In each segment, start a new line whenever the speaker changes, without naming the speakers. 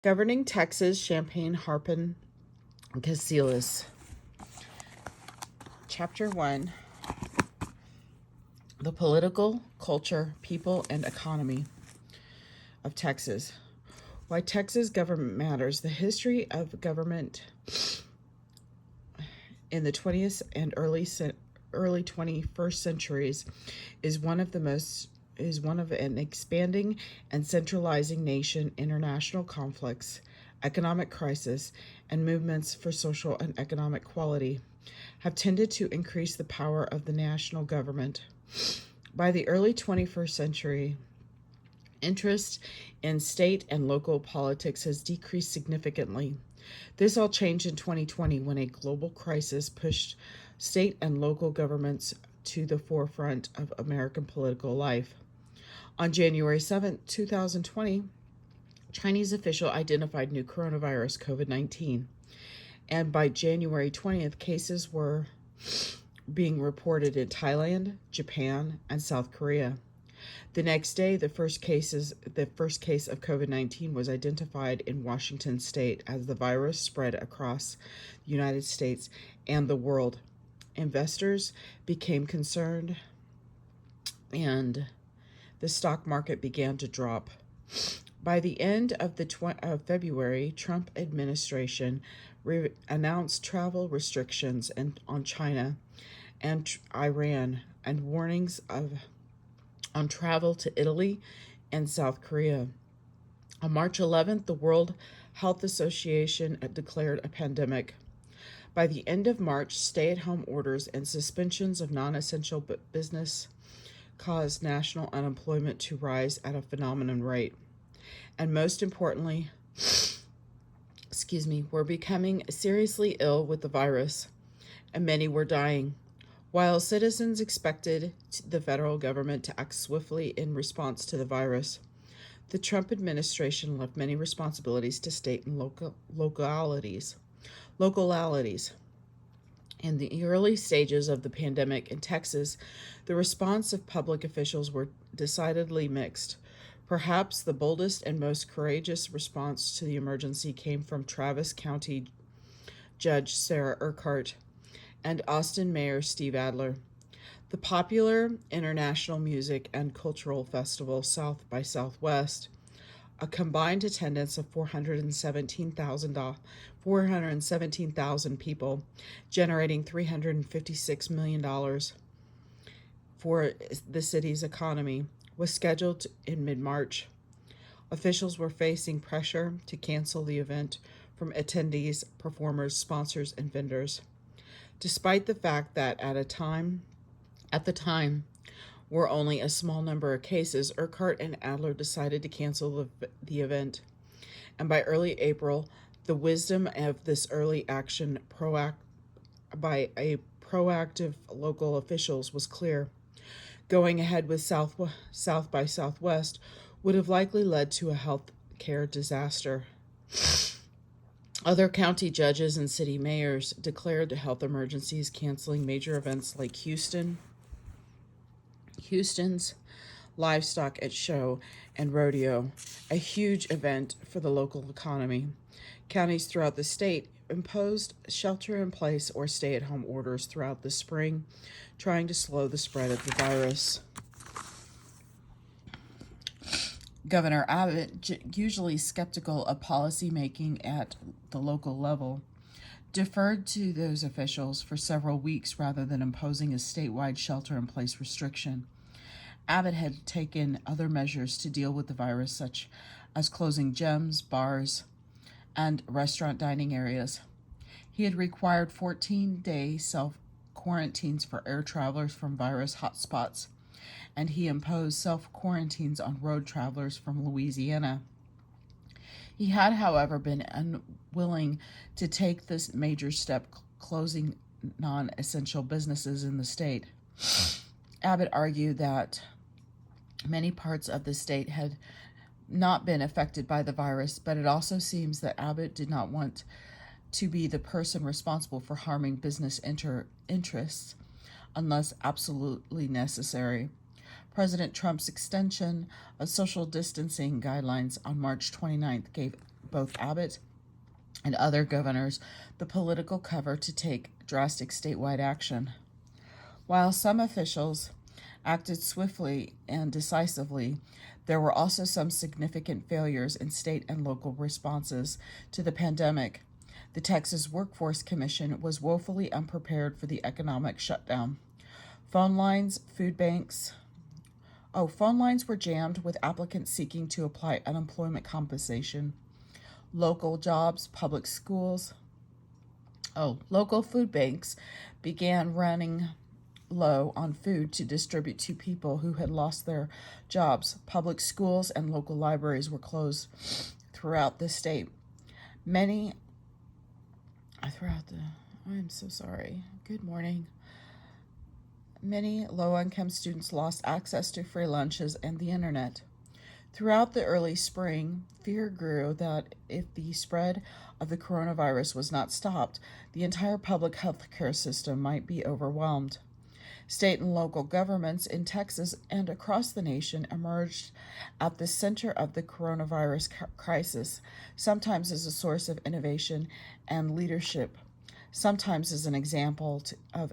Governing Texas, Champaign, Harpham Casellas. Chapter 1: The Political, Culture, People, and Economy of Texas. Why Texas Government Matters. The history of government in the 20th and early 21st centuries is one of an expanding and centralizing nation, international conflicts, economic crisis, and movements for social and economic equality have tended to increase the power of the national government. By the early 21st century, interest in state and local politics has decreased significantly. This all changed in 2020 when a global crisis pushed state and local governments to the forefront of American political life. On January 7, 2020, Chinese official identified new coronavirus COVID-19, and by January 20th, cases were being reported in Thailand, Japan, and South Korea. The next day, the first case of COVID-19 was identified in Washington state as the virus spread across the United States and the world. Investors became concerned and the stock market began to drop. By the end of February, Trump administration announced travel restrictions on China and Iran and warnings on travel to Italy and South Korea. On March 11th, the World Health Association declared a pandemic. By the end of March, stay-at-home orders and suspensions of non-essential business caused national unemployment to rise at a phenomenal rate. And most importantly, we're becoming seriously ill with the virus, and many were dying. While citizens expected the federal government to act swiftly in response to the virus, the Trump administration left many responsibilities to state and localities. In the early stages of the pandemic in Texas, the response of public officials were decidedly mixed. Perhaps the boldest and most courageous response to the emergency came from Travis County Judge Sarah Urquhart and Austin Mayor Steve Adler. The popular international music and cultural festival South by Southwest, a combined attendance of 417,000 people, generating $356 million for the city's economy, was scheduled in mid-March. Officials were facing pressure to cancel the event from attendees, performers, sponsors, and vendors. Despite the fact that at the time were only a small number of cases, Urquhart and Adler decided to cancel the event. And by early April, the wisdom of this early action by proactive local officials was clear. Going ahead with South by Southwest would have likely led to a health care disaster. Other county judges and city mayors declared health emergencies, canceling major events like Houston's livestock at show and rodeo, a huge event for the local economy. Counties throughout the state imposed shelter-in-place or stay-at-home orders throughout the spring, trying to slow the spread of the virus. Governor Abbott, usually skeptical of policy making at the local level, deferred to those officials for several weeks rather than imposing a statewide shelter-in-place restriction. Abbott had taken other measures to deal with the virus, such as closing gyms, bars, and restaurant dining areas. He had required 14-day self-quarantines for air travelers from virus hotspots, and he imposed self-quarantines on road travelers from Louisiana. He had, however, been unwilling to take this major step, closing non-essential businesses in the state. Abbott argued that many parts of the state had not been affected by the virus, but it also seems that Abbott did not want to be the person responsible for harming business interests unless absolutely necessary. President Trump's extension of social distancing guidelines on March 29th gave both Abbott and other governors the political cover to take drastic statewide action. While some officials acted swiftly and decisively, there were also some significant failures in state and local responses to the pandemic. The Texas Workforce Commission was woefully unprepared for the economic shutdown. Phone lines, food banks. Phone lines were jammed with applicants seeking to apply unemployment compensation. Local jobs, public schools. Local food banks began running low on food to distribute to people who had lost their jobs. Public schools and local libraries were closed throughout the state. I'm so sorry. Good morning. Many low-income students lost access to free lunches and the internet. Throughout the early spring, fear grew that if the spread of the coronavirus was not stopped, the entire public health care system might be overwhelmed. State and local governments in Texas and across the nation emerged at the center of the coronavirus crisis, sometimes as a source of innovation and leadership, sometimes as an example of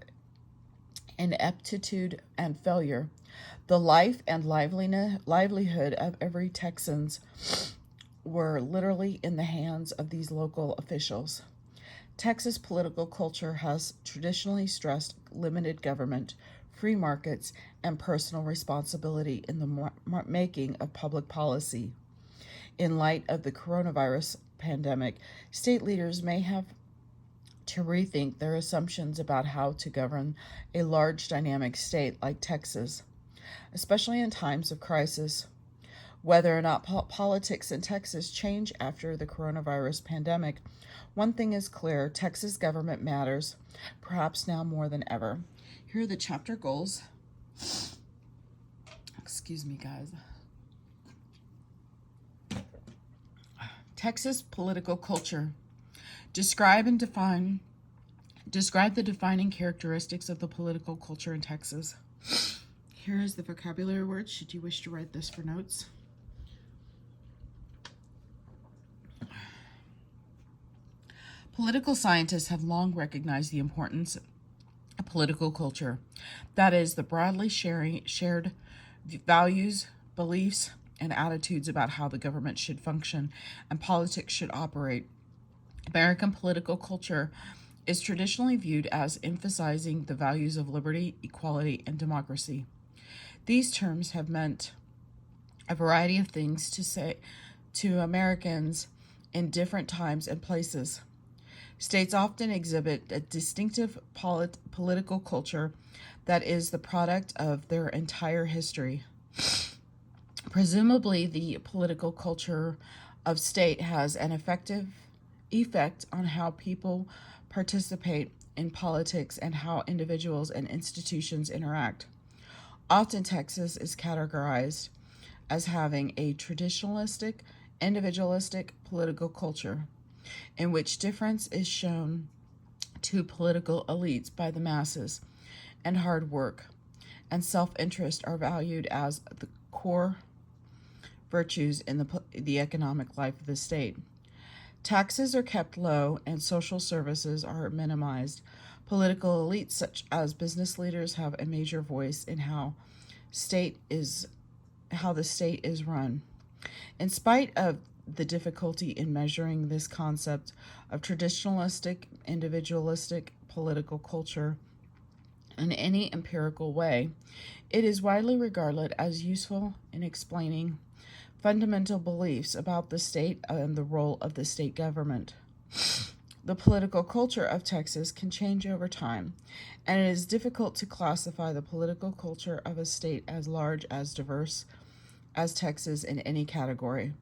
ineptitude and failure. The life and livelihood of every Texan were literally in the hands of these local officials. Texas political culture has traditionally stressed limited government, free markets, and personal responsibility in the making of public policy. In light of the coronavirus pandemic, state leaders may have to rethink their assumptions about how to govern a large dynamic state like Texas, especially in times of crisis. Whether or not politics in Texas change after the coronavirus pandemic, one thing is clear: Texas government matters, perhaps now more than ever. Here are the chapter goals. Excuse me, guys. Texas political culture. Describe the defining characteristics of the political culture in Texas. Here is the vocabulary word, should you wish to write this for notes. Political scientists have long recognized the importance of political culture. That is, the broadly shared values, beliefs, and attitudes about how the government should function and politics should operate. American political culture is traditionally viewed as emphasizing the values of liberty, equality, and democracy. These terms have meant a variety of things to say to Americans in different times and places. States often exhibit a distinctive political culture that is the product of their entire history. Presumably, the political culture of state has an effective effect on how people participate in politics and how individuals and institutions interact. Often, Texas is categorized as having a traditionalistic, individualistic political culture, in which difference is shown to political elites by the masses, and hard work and self-interest are valued as the core virtues in the economic life of the state. Taxes are kept low and social services are minimized. Political elites such as business leaders have a major voice in how the state is run. In spite of the difficulty in measuring this concept of traditionalistic, individualistic political culture in any empirical way, it is widely regarded as useful in explaining fundamental beliefs about the state and the role of the state government. The political culture of Texas can change over time, and it is difficult to classify the political culture of a state as large, as diverse as Texas in any category.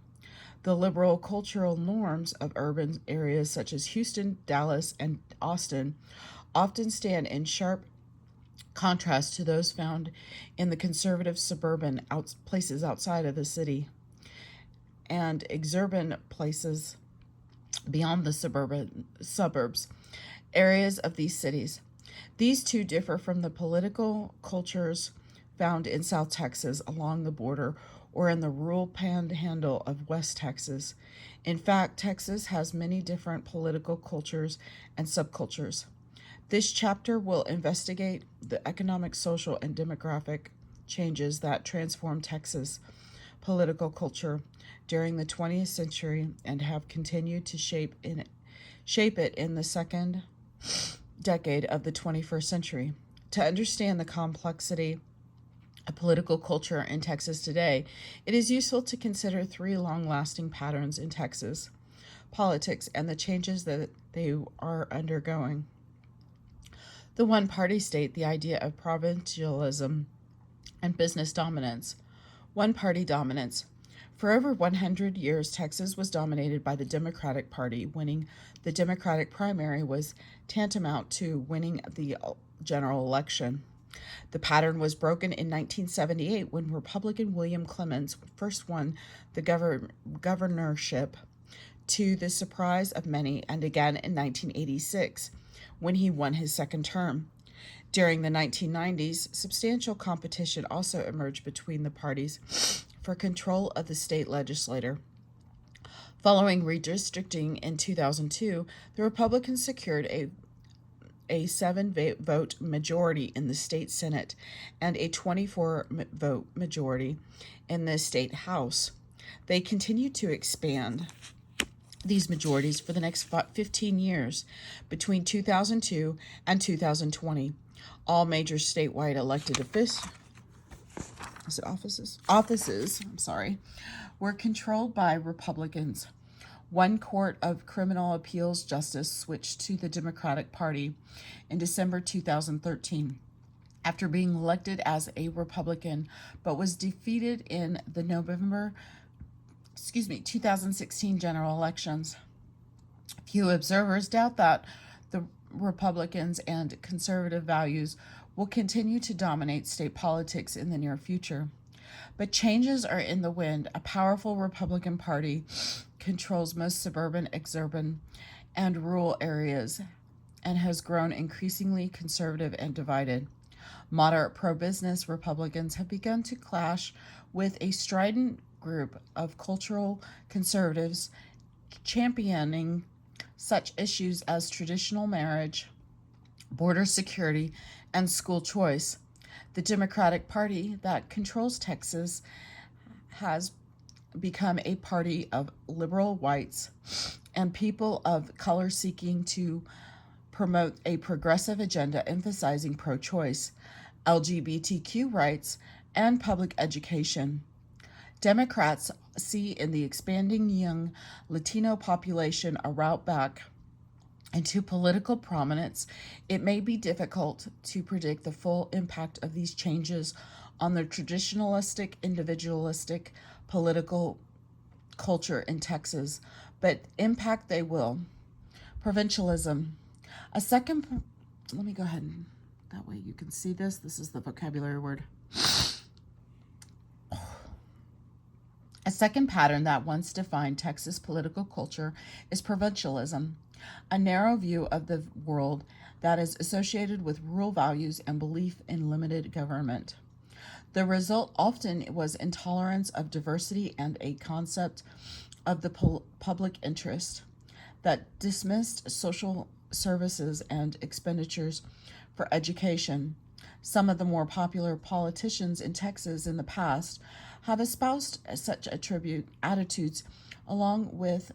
The liberal cultural norms of urban areas such as Houston, Dallas, and Austin often stand in sharp contrast to those found in the conservative suburban places outside of the city and exurban places beyond the suburbs, areas of these cities. These two differ from the political cultures found in South Texas along the border or in the rural panhandle of West Texas. In fact, Texas has many different political cultures and subcultures. This chapter will investigate the economic, social, and demographic changes that transformed Texas political culture during the 20th century and have continued to shape it in the second decade of the 21st century. To understand the complexity of political culture in Texas today, it is useful to consider three long-lasting patterns in Texas politics and the changes that they are undergoing. The one-party state, the idea of provincialism and business dominance. One-party dominance. For over 100 years, Texas was dominated by the Democratic Party. Winning the Democratic primary was tantamount to winning the general election. The pattern was broken in 1978 when Republican William Clements first won the governorship, to the surprise of many, and again in 1986 when he won his second term. During the 1990s, substantial competition also emerged between the parties for control of the state legislature. Following redistricting in 2002, the Republicans secured a 7-vote majority in the state Senate and a 24-vote majority in the state House. They continued to expand these majorities for the next 15 years between 2002 and 2020. All major statewide elected offices were controlled by Republicans. One court of criminal appeals justice switched to the Democratic Party in December 2013 after being elected as a Republican, but was defeated in the November 2016 general elections. Few observers doubt that the Republicans and conservative values will continue to dominate state politics in the near future. But changes are in the wind. A powerful Republican Party controls most suburban, exurban, and rural areas and has grown increasingly conservative and divided. Moderate pro-business Republicans have begun to clash with a strident group of cultural conservatives championing such issues as traditional marriage, border security, and school choice. The Democratic Party that controls Texas has become a party of liberal whites and people of color seeking to promote a progressive agenda emphasizing pro-choice, LGBTQ rights, and public education. Democrats see in the expanding young Latino population a route back into political prominence. It may be difficult to predict the full impact of these changes on the traditionalistic, individualistic political culture in Texas, but impact they will. Provincialism. Let me go ahead and that way you can see this. This is the vocabulary word. A second pattern that once defined Texas political culture is provincialism, a narrow view of the world that is associated with rural values and belief in limited government. The result often was intolerance of diversity and a concept of the public interest that dismissed social services and expenditures for education. Some of the more popular politicians in Texas in the past have espoused such attitudes, along with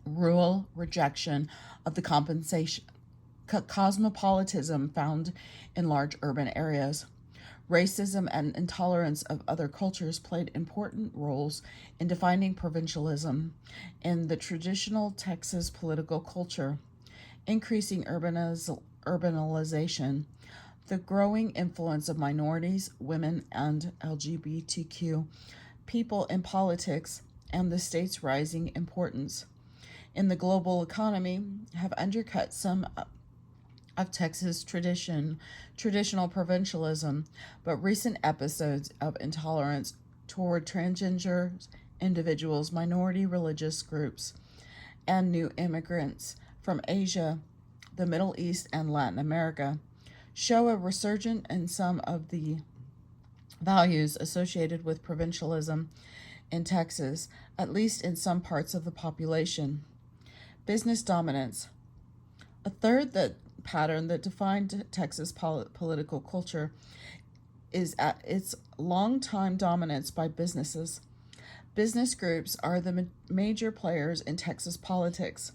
rural rejection of the cosmopolitanism found in large urban areas. Racism and intolerance of other cultures played important roles in defining provincialism in the traditional Texas political culture. Increasing urbanization, the growing influence of minorities, women, and LGBTQ people in politics, and the state's rising importance in the global economy have undercut some of Texas' traditional provincialism, but recent episodes of intolerance toward transgender individuals, minority religious groups, and new immigrants from Asia, the Middle East, and Latin America show a resurgence in some of the values associated with provincialism in Texas, at least in some parts of the population. Business dominance. A third pattern that defined Texas political culture is at its long-time dominance by businesses. Business groups are the major players in Texas politics.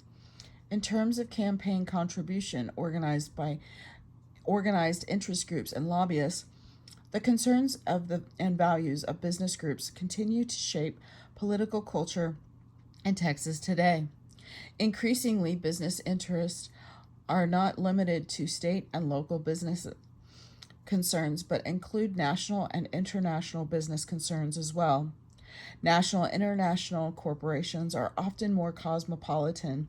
In terms of campaign contribution organized interest groups and lobbyists, the concerns and values of business groups continue to shape political culture in Texas today. Increasingly, business interests are not limited to state and local business concerns, but include national and international business concerns as well. National and international corporations are often more cosmopolitan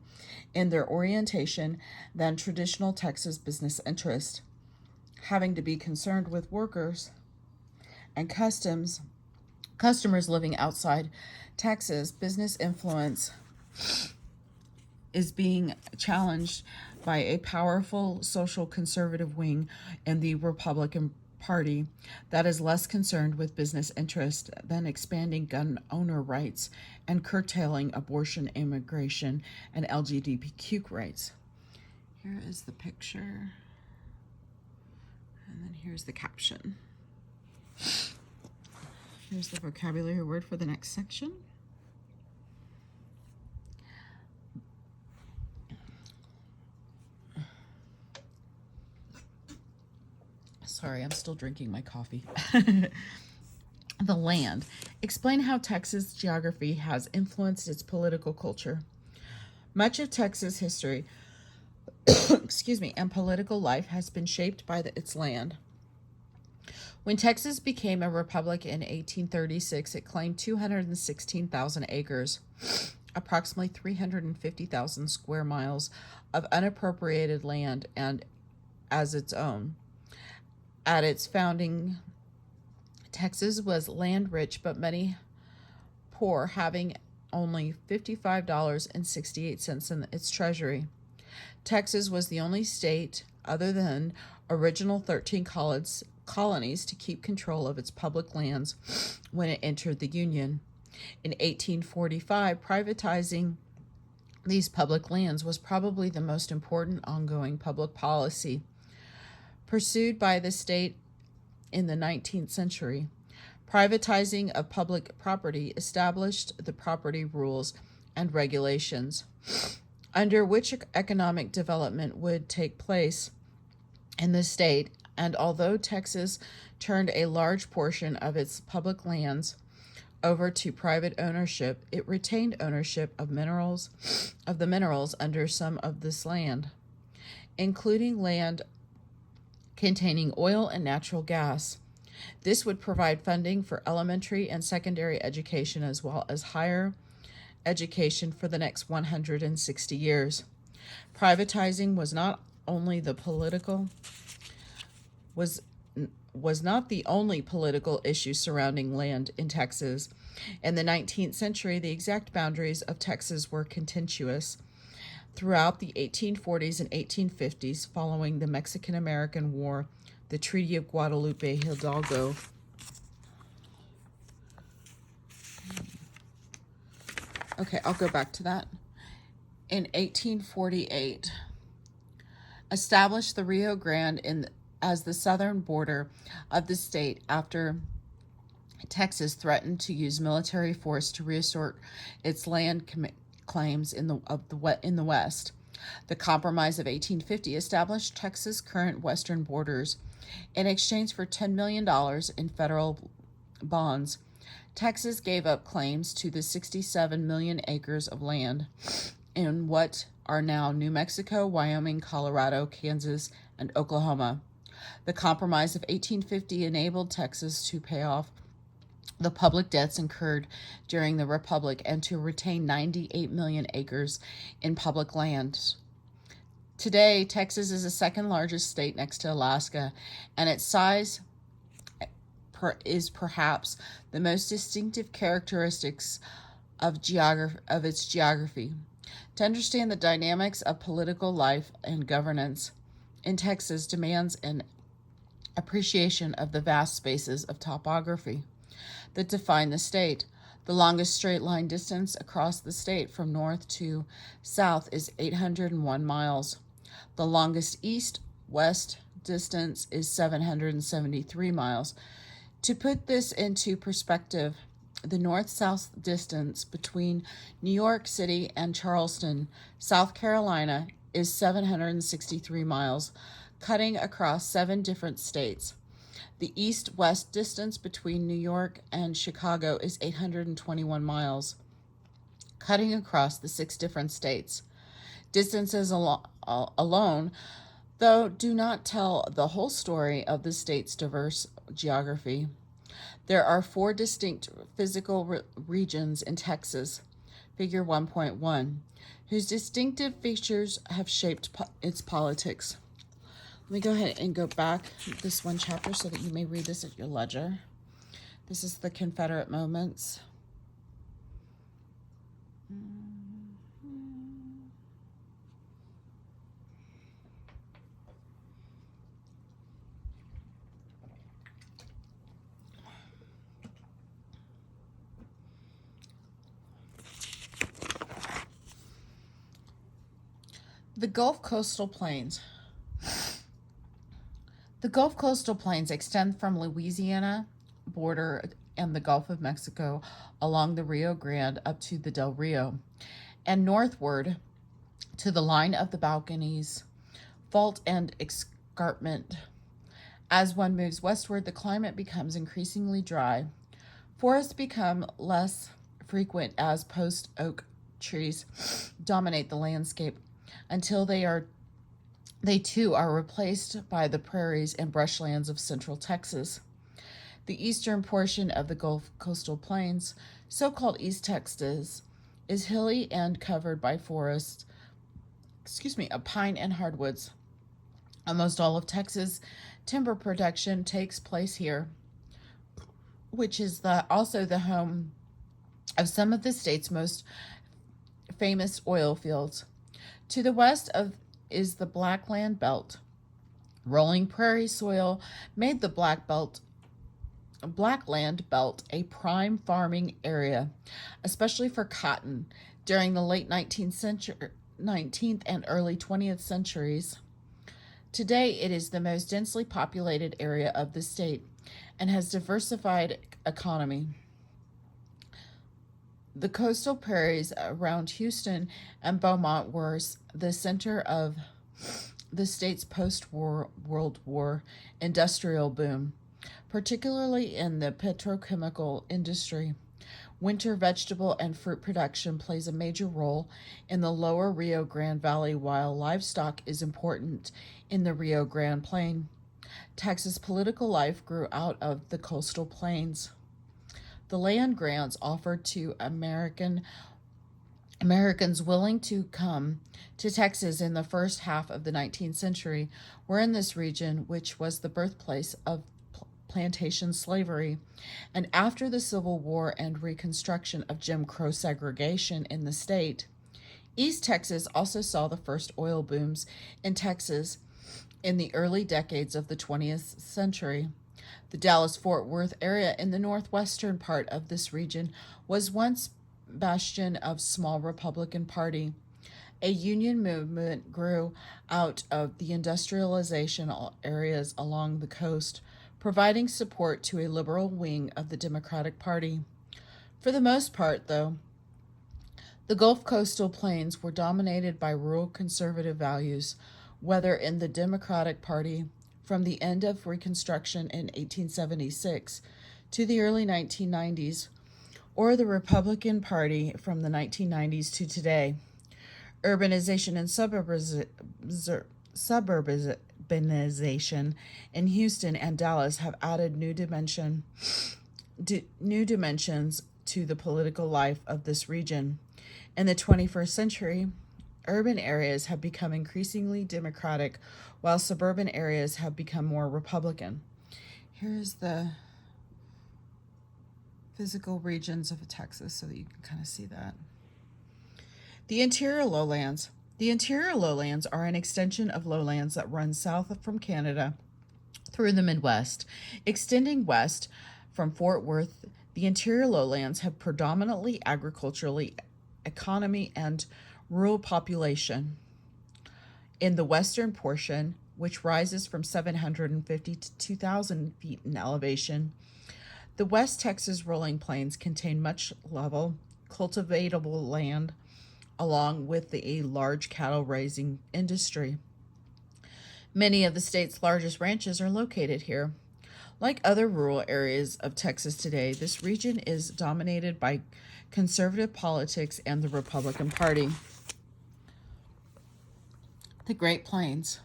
in their orientation than traditional Texas business interests, having to be concerned with workers and customers living outside Texas. Business influence is being challenged by a powerful social conservative wing in the Republican Party that is less concerned with business interest than expanding gun owner rights and curtailing abortion, immigration, and LGBTQ rights. Here is the picture, and then here's the caption. Here's the vocabulary word for the next section. Sorry, I'm still drinking my coffee. The land. Explain how Texas geography has influenced its political culture. Much of Texas history, and political life has been shaped by its land. When Texas became a republic in 1836, it claimed 216,000 acres, approximately 350,000 square miles of unappropriated land, and as its own. At its founding, Texas was land-rich but money poor, having only $55.68 in its treasury. Texas was the only state, other than original 13 colonies, to keep control of its public lands when it entered the Union. In 1845, privatizing these public lands was probably the most important ongoing public policy pursued by the state in the 19th century. Privatizing of public property established the property rules and regulations under which economic development would take place in the state, and although Texas turned a large portion of its public lands over to private ownership, it retained ownership of the minerals under some of this land, including land containing oil and natural gas. This would provide funding for elementary and secondary education as well as higher education for the next 160 years. Privatizing was not the only political issue surrounding land in Texas. In the 19th century, the exact boundaries of Texas were contentious. Throughout the 1840s and 1850s, following the Mexican-American War, the Treaty of Guadalupe Hidalgo I'll go back to that. In 1848, established the Rio Grande as the southern border of the state after Texas threatened to use military force to reassert its land claims in the West. The Compromise of 1850 established Texas' current western borders. In exchange for $10 million in federal bonds, Texas gave up claims to the 67 million acres of land in what are now New Mexico, Wyoming, Colorado, Kansas, and Oklahoma. The Compromise of 1850 enabled Texas to pay off the public debts incurred during the Republic and to retain 98 million acres in public lands. Today, Texas is the second largest state next to Alaska, and its size is perhaps the most distinctive characteristics of its geography. To understand the dynamics of political life and governance in Texas demands an appreciation of the vast spaces of topography that define the state. The longest straight line distance across the state from north to south is 801 miles. The longest east-west distance is 773 miles. To put this into perspective, the north-south distance between New York City and Charleston, South Carolina, is 763 miles, cutting across 7 different states. The east-west distance between New York and Chicago is 821 miles, cutting across the 6 different states. Distances alone, though, do not tell the whole story of the state's diverse geography. There are 4 distinct physical regions in Texas, Figure 1.1, whose distinctive features have shaped its politics. Let me go ahead and go back this one chapter so that you may read this at your leisure. This is the Confederate moments. The Gulf Coastal Plains. The Gulf Coastal Plains extend from Louisiana border and the Gulf of Mexico along the Rio Grande up to the Del Rio, and northward to the line of the Balconies, fault and escarpment. As one moves westward, the climate becomes increasingly dry. Forests become less frequent as post oak trees dominate the landscape until they too are replaced by the prairies and brushlands of central Texas. The eastern portion of the Gulf Coastal Plains, so-called East Texas, is hilly and covered by forests, of pine and hardwoods. Almost all of Texas timber production takes place here, which is also the home of some of the state's most famous oil fields. To the west is the Blackland Belt. Rolling prairie soil made the Blackland Belt a prime farming area, especially for cotton, during the late 19th and early 20th centuries. Today, it is the most densely populated area of the state and has diversified economy. The coastal prairies around Houston and Beaumont were the center of the state's post-World War industrial boom, particularly in the petrochemical industry. Winter vegetable and fruit production plays a major role in the lower Rio Grande Valley, while livestock is important in the Rio Grande Plain. Texas political life grew out of the coastal plains. The land grants offered to Americans willing to come to Texas in the first half of the 19th century were in this region, which was the birthplace of plantation slavery, and after the Civil War and reconstruction of Jim Crow segregation in the state. East Texas also saw the first oil booms in Texas in the early decades of the 20th century. The Dallas-Fort Worth area in the northwestern part of this region was once bastion of small Republican Party. A union movement grew out of the industrialization areas along the coast, providing support to a liberal wing of the Democratic Party. For the most part, though, the Gulf Coastal Plains were dominated by rural conservative values, whether in the Democratic Party from the end of Reconstruction in 1876 to the early 1990s, or the Republican Party from the 1990s to today. Urbanization and suburbanization in Houston and Dallas have added new dimensions to the political life of this region. In the 21st century, urban areas have become increasingly Democratic, while suburban areas have become more Republican. Here's the physical regions of Texas so that you can kind of see that. The interior lowlands. The interior lowlands are an extension of lowlands that run south from Canada through the Midwest. Extending west from Fort Worth, the interior lowlands have predominantly agriculturally economy and rural population. In the western portion, which rises from 750 to 2,000 feet in elevation, the West Texas rolling plains contain much level, cultivatable land, along with a large cattle raising industry. Many of the state's largest ranches are located here. Like other rural areas of Texas today, this region is dominated by conservative politics and the Republican Party. The Great Plains.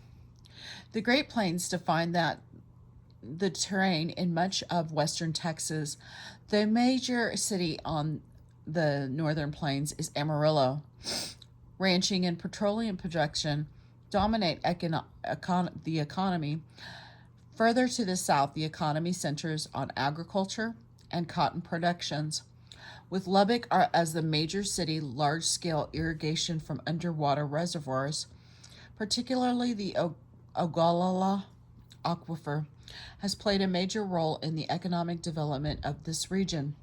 The Great Plains define that the terrain in much of western Texas. The major city on the northern plains is Amarillo. Ranching and petroleum production dominate the economy. Further to the south, the economy centers on agriculture and cotton productions. With Lubbock as the major city, large-scale irrigation from underwater reservoirs, particularly the Ogallala Aquifer, has played a major role in the economic development of this region.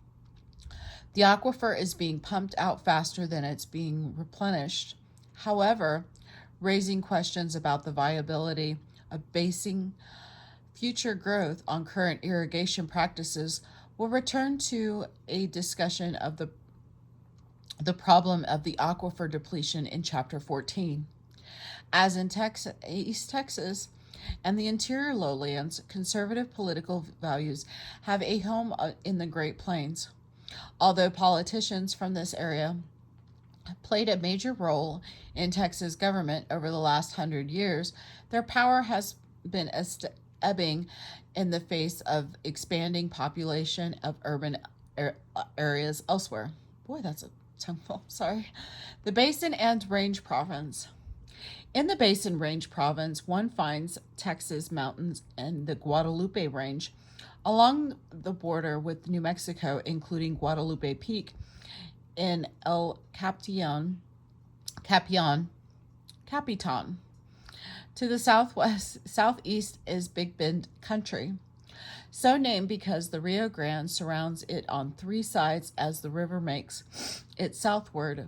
The aquifer is being pumped out faster than it's being replenished. However, raising questions about the viability of basing future growth on current irrigation practices, will return to a discussion of the problem of the aquifer depletion in Chapter 14. As in East Texas and the interior lowlands, conservative political values have a home in the Great Plains. Although politicians from this area played a major role in Texas government over the last 100 years, their power has been ebbing in the face of expanding population of urban areas elsewhere. Boy, that's a tongueful, sorry. The Basin and Range Province. In the Basin Range Province, one finds Texas mountains and the Guadalupe Range along the border with New Mexico, including Guadalupe Peak in El Capitan. To the southeast is Big Bend Country, so named because the Rio Grande surrounds it on three sides as the river makes its southward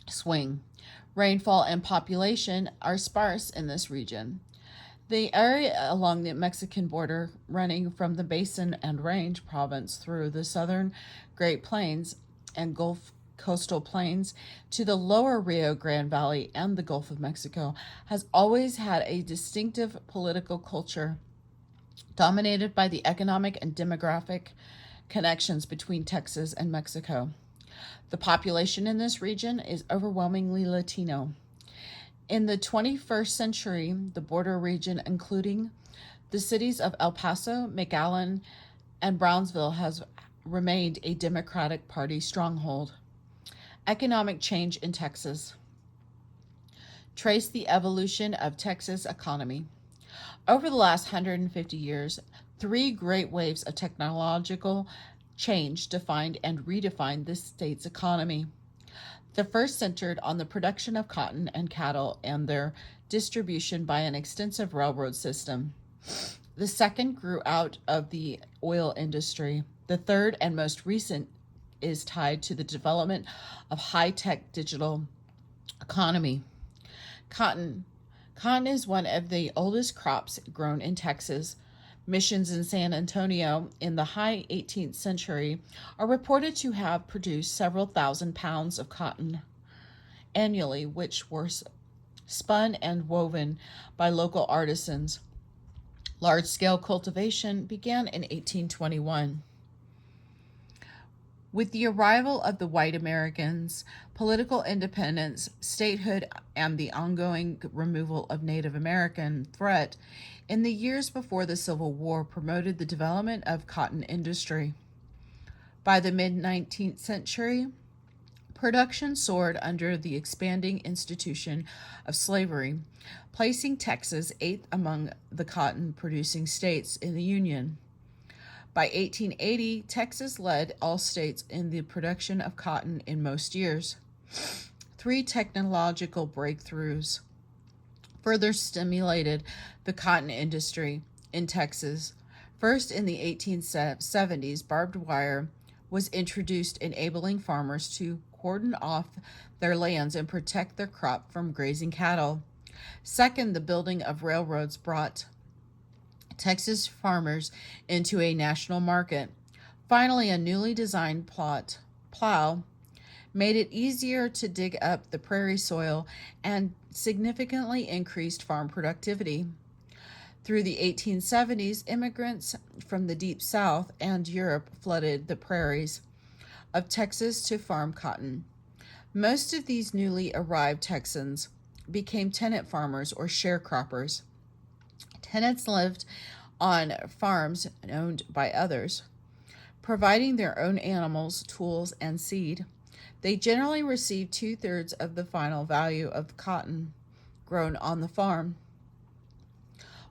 swing. Rainfall and population are sparse in this region. The area along the Mexican border, running from the Basin and Range Province through the southern Great Plains and Gulf Coastal Plains to the lower Rio Grande Valley and the Gulf of Mexico, has always had a distinctive political culture dominated by the economic and demographic connections between Texas and Mexico. The population in this region is overwhelmingly Latino. In the 21st century, the border region, including the cities of El Paso, McAllen, and Brownsville, has remained a Democratic Party stronghold. Economic change in Texas. Trace the evolution of Texas economy. Over the last 150 years, three great waves of technological change defined and redefined this state's economy. The first centered on the production of cotton and cattle and their distribution by an extensive railroad system. The second grew out of the oil industry. The third and most recent is tied to the development of high-tech digital economy. Cotton. Cotton is one of the oldest crops grown in Texas. Missions in San Antonio in the high 18th century are reported to have produced several thousand pounds of cotton annually, which were spun and woven by local artisans. Large-scale cultivation began in 1821. With the arrival of the white Americans, political independence, statehood, and the ongoing removal of Native American threat in the years before the Civil War promoted the development of cotton industry. By the mid-19th century, production soared under the expanding institution of slavery, placing Texas eighth among the cotton-producing states in the Union. By 1880, Texas led all states in the production of cotton in most years. Three technological breakthroughs further stimulated the cotton industry. in Texas. First, in the 1870s, barbed wire was introduced, enabling farmers to cordon off their lands and protect their crop from grazing cattle. Second, the building of railroads brought Texas farmers into a national market. Finally, a newly designed plow made it easier to dig up the prairie soil and significantly increased farm productivity. Through the 1870s, immigrants from the Deep South and Europe flooded the prairies of Texas to farm cotton. Most of these newly arrived Texans became tenant farmers or sharecroppers. Tenants lived on farms owned by others, providing their own animals, tools, and seed. They generally received two-thirds of the final value of cotton grown on the farm,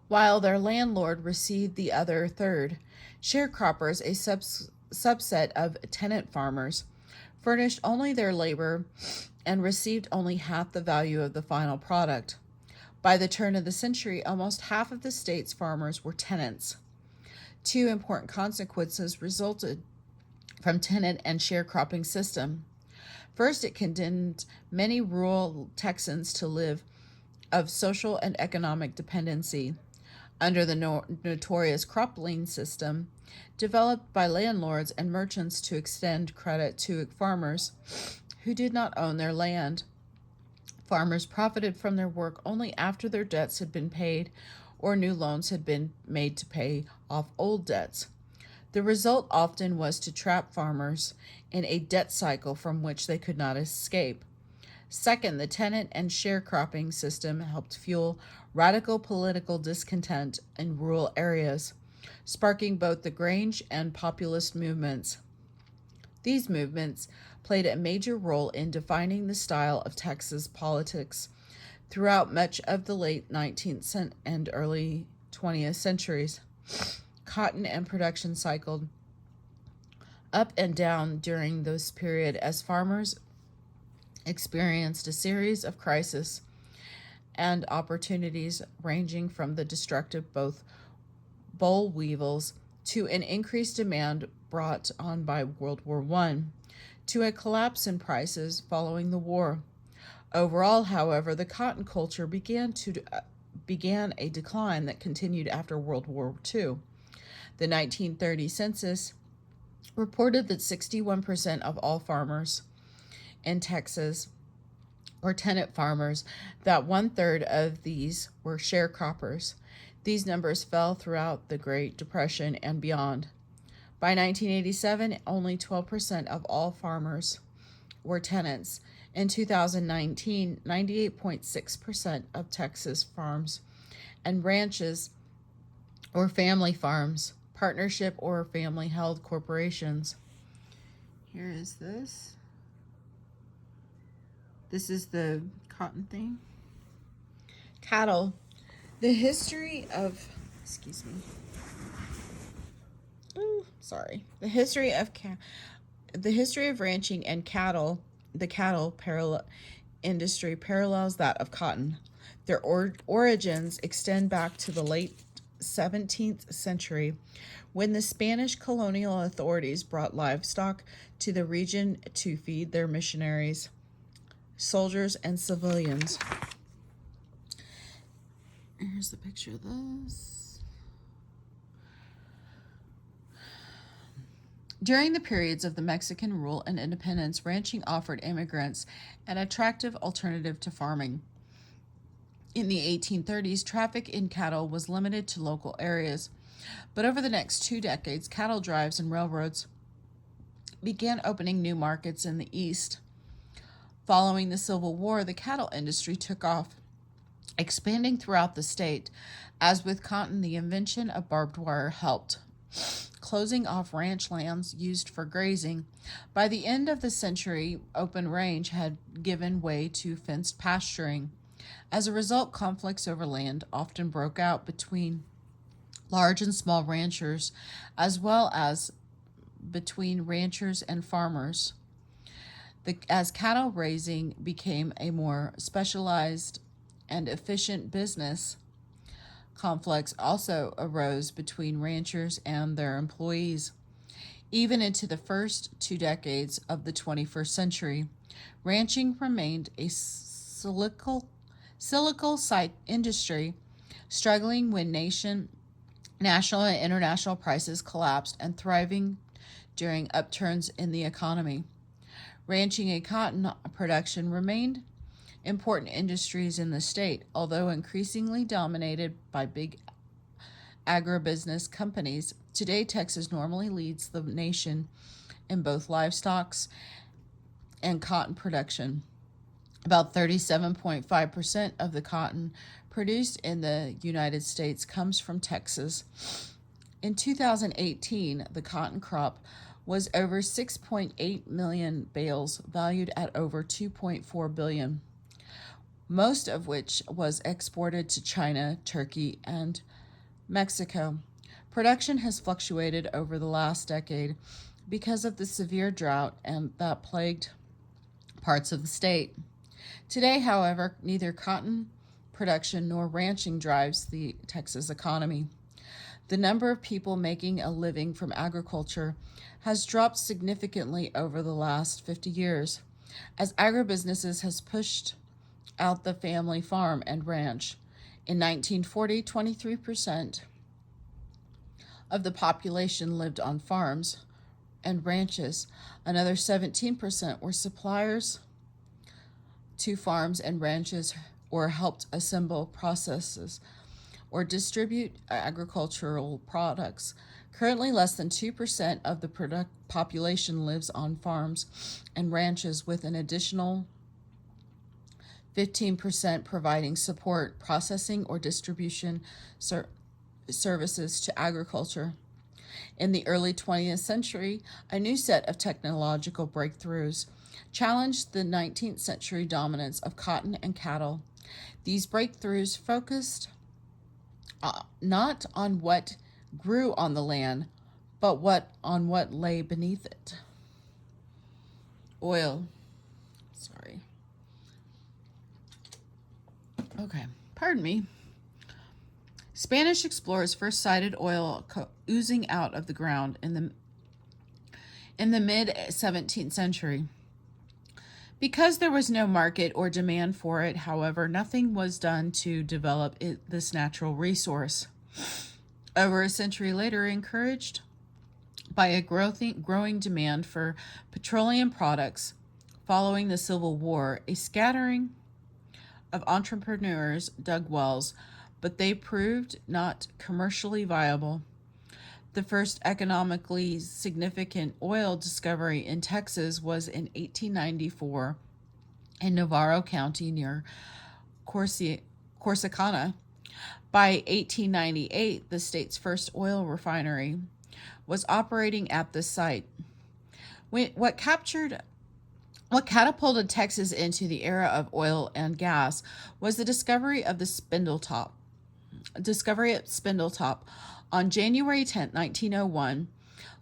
while their landlord received the other third. Sharecroppers, a subset of tenant farmers, furnished only their labor and received only half the value of the final product. By the turn of the century, almost half of the state's farmers were tenants. Two important consequences resulted from tenant and sharecropping system. First, it condemned many rural Texans to live of social and economic dependency under the notorious crop lien system developed by landlords and merchants to extend credit to farmers who did not own their land. Farmers profited from their work only after their debts had been paid or new loans had been made to pay off old debts. The result often was to trap farmers in a debt cycle from which they could not escape. Second, the tenant and sharecropping system helped fuel radical political discontent in rural areas, sparking both the Grange and populist movements. These movements played a major role in defining the style of Texas politics throughout much of the late 19th and early 20th centuries. Cotton and production cycled up and down during this period as farmers experienced a series of crises and opportunities ranging from the destructive boll weevils to an increased demand brought on by World War I to a collapse in prices following the war. Overall, however, the cotton culture began a decline that continued after World War II. The 1930 census reported that 61% of all farmers in Texas were tenant farmers, that one-third of these were sharecroppers. These numbers fell throughout the Great Depression and beyond. By 1987, only 12% of all farmers were tenants. In 2019, 98.6% of Texas farms and ranches or family farms, partnership or family-held corporations. Here is this. This is the cotton thing. Cattle. The history of, The history of ranching and the cattle industry parallels that of cotton. Their origins extend back to the late 17th century when the Spanish colonial authorities brought livestock to the region to feed their missionaries, soldiers, and civilians. Here's the picture of this. During the periods of the Mexican rule and independence, ranching offered immigrants an attractive alternative to farming. In the 1830s, traffic in cattle was limited to local areas, but over the next 2 decades, cattle drives and railroads began opening new markets in the East. Following the Civil War, the cattle industry took off, expanding throughout the state. As with cotton, the invention of barbed wire helped, closing off ranch lands used for grazing. By the end of the century, open range had given way to fenced pasturing. As a result, conflicts over land often broke out between large and small ranchers, as well as between ranchers and farmers. As cattle raising became a more specialized and efficient business,
conflicts also arose between ranchers and their employees. Even into the first 2 decades of the 21st century, ranching remained a cyclical industry, struggling when national and international prices collapsed and thriving during upturns in the economy. Ranching and cotton production remained important industries in the state, although increasingly dominated by big agribusiness companies. Today, Texas normally leads the nation in both livestock and cotton production. About 37.5% of the cotton produced in the United States comes from Texas. In 2018, the cotton crop was over 6.8 million bales, valued at over 2.4 billion, most of which was exported to China, Turkey, and Mexico. Production has fluctuated over the last decade because of the severe drought and that plagued parts of the state. Today, however, neither cotton production nor ranching drives the Texas economy. The number of people making a living from agriculture has dropped significantly over the last 50 years, as agribusinesses has pushed out the family farm and ranch. In 1940, 23% of the population lived on farms and ranches. Another 17% were suppliers to farms and ranches or helped assemble processes or distribute agricultural products. Currently, less than 2% of the population lives on farms and ranches, with an additional 15% providing support, processing, or distribution services to agriculture. In the early 20th century, a new set of technological breakthroughs challenged the 19th century dominance of cotton and cattle. These breakthroughs focused not on what grew on the land, but on what lay beneath it. Oil. Sorry. Okay, pardon me. Spanish explorers first sighted oil oozing out of the ground in the mid 17th century. Because there was no market or demand for it, however, nothing was done to develop this natural resource. Over a century later, encouraged by a growing demand for petroleum products following the Civil War, a scattering of entrepreneurs dug wells, but they proved not commercially viable. The first economically significant oil discovery in Texas was in 1894 in Navarro County near Corsicana. By 1898, the state's first oil refinery was operating at the site. What catapulted Texas into the era of oil and gas was the discovery at Spindletop on January 10, 1901,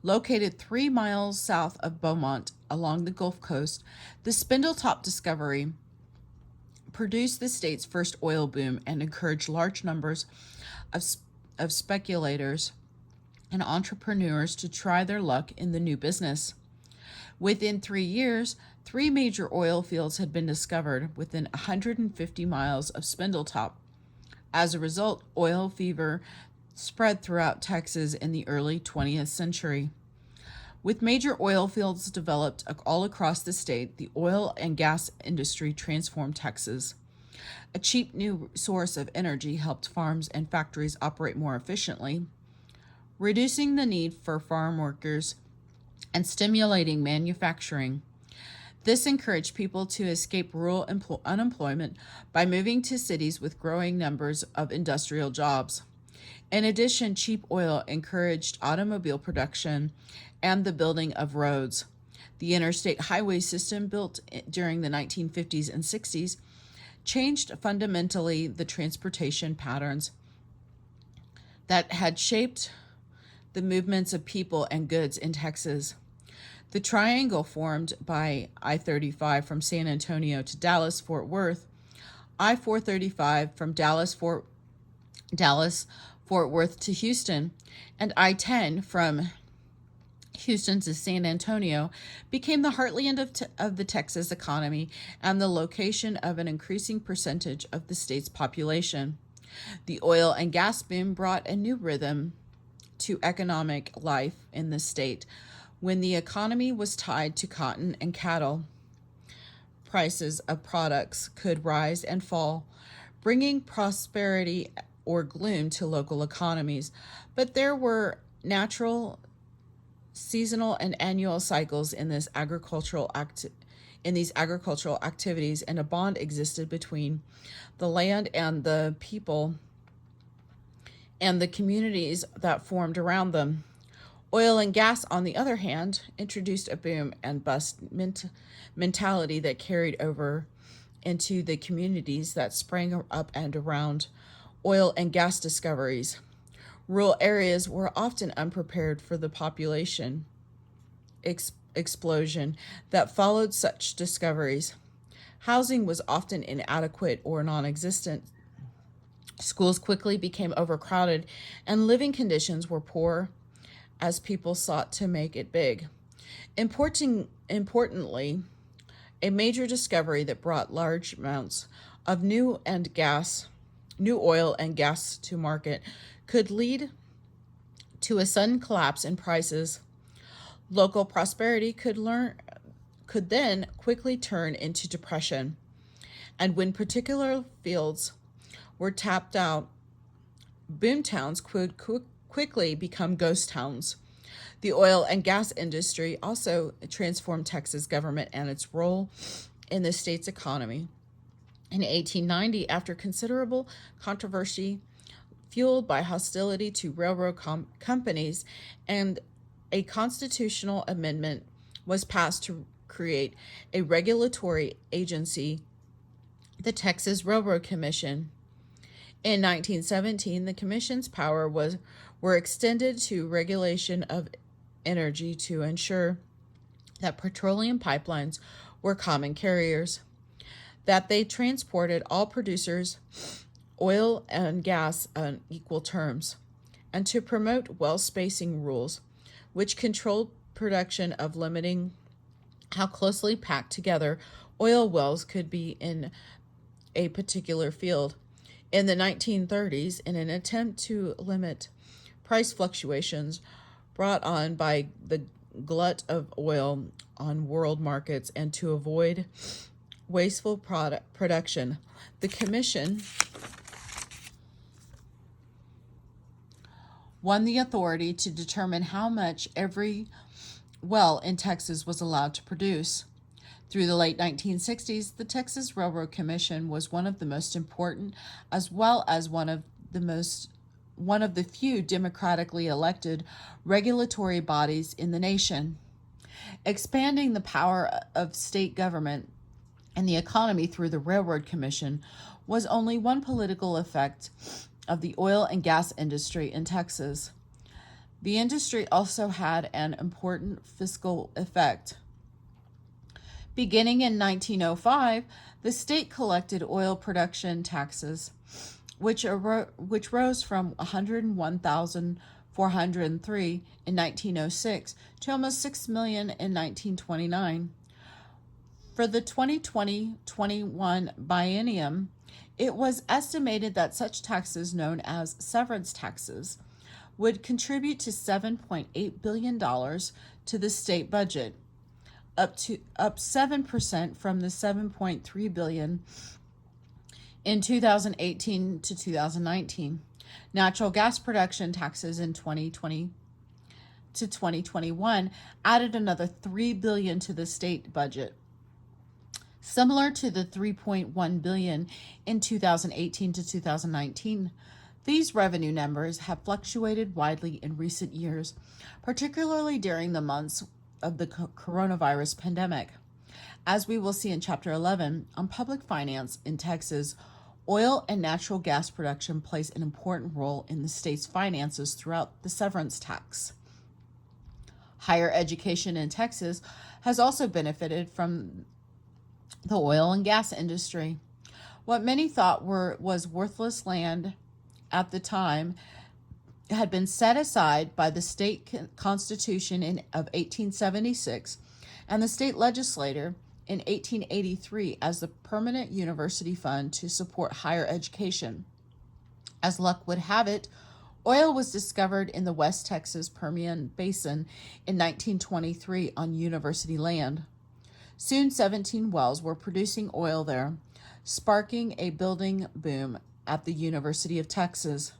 located 3 miles south of Beaumont along the Gulf Coast. The Spindletop discovery produced the state's first oil boom and encouraged large numbers of speculators and entrepreneurs to try their luck in the new business. Within 3 years, 3 major oil fields had been discovered within 150 miles of Spindletop. As a result, oil fever spread throughout Texas in the early 20th century. With major oil fields developed all across the state, the oil and gas industry transformed Texas. A cheap new source of energy helped farms and factories operate more efficiently, reducing the need for farm workers and stimulating manufacturing. This encouraged people to escape rural unemployment by moving to cities with growing numbers of industrial jobs. In addition, cheap oil encouraged automobile production and the building of roads. The interstate highway system, built during the 1950s and 60s, changed fundamentally the transportation patterns that had shaped the movements of people and goods in Texas. The triangle formed by I-35 from San Antonio to Dallas-Fort Worth, I-435 from Dallas-Fort Dallas, Fort Worth to Houston, and I-10 from Houston to San Antonio became the heartland of the Texas economy and the location of an increasing percentage of the state's population. The oil and gas boom brought a new rhythm to economic life in the state. When the economy was tied to cotton and cattle, prices of products could rise and fall, bringing prosperity or gloom to local economies. But there were natural, seasonal, and annual cycles in these agricultural activities, and a bond existed between the land and the people and the communities that formed around them. Oil and gas, on the other hand, introduced a boom and bust mentality that carried over into the communities that sprang up and around oil and gas discoveries. Rural areas were often unprepared for the population explosion that followed such discoveries. Housing was often inadequate or non existent. Schools quickly became overcrowded, and living conditions were poor as people sought to make it big. Importantly, a major discovery that brought large amounts of new oil and gas to market could lead to a sudden collapse in prices. Local prosperity could then quickly turn into depression. And when particular fields were tapped out, boom towns could quickly become ghost towns. The oil and gas industry also transformed Texas government and its role in the state's economy. In 1890, after considerable controversy fueled by hostility to railroad companies, and a constitutional amendment was passed to create a regulatory agency, the Texas Railroad Commission. In 1917, the commission's power were extended to regulation of energy to ensure that petroleum pipelines were common carriers, that they transported all producers oil and gas on equal terms, and to promote well spacing rules, which controlled production of limiting how closely packed together oil wells could be in a particular field. In the 1930s, in an attempt to limit price fluctuations brought on by the glut of oil on world markets and to avoid wasteful production, the Commission won the authority to determine how much every well in Texas was allowed to produce. Through the late 1960s, the Texas Railroad Commission was one of the most important, as well as one of the few democratically elected regulatory bodies in the nation. Expanding the power of state government and the economy through the Railroad Commission was only one political effect of the oil and gas industry in Texas. The industry also had an important fiscal effect. Beginning in 1905, the state collected oil production taxes, which rose from 101,403 in 1906 to almost 6 million in 1929. For the 2020-21 biennium, it was estimated that such taxes, known as severance taxes, would contribute to $7.8 billion to the state budget, up 7% from the $7.3 billion in 2018 to 2019. Natural gas production taxes in 2020 to 2021 added another $3 billion to the state budget, similar to the $3.1 billion in 2018 to 2019. These revenue numbers have fluctuated widely in recent years, particularly during the months of the coronavirus pandemic. As we will see in Chapter 11 on public finance in Texas, oil and natural gas production plays an important role in the state's finances throughout the severance tax. Higher education in Texas has also benefited from the oil and gas industry. What many thought was worthless land at the time had been set aside by the state constitution of 1876 and the state legislature in 1883 as the permanent university fund to support higher education. As luck would have it, oil was discovered in the West Texas Permian Basin in 1923 on university land. Soon 17 wells were producing oil there, sparking a building boom at the University of Texas.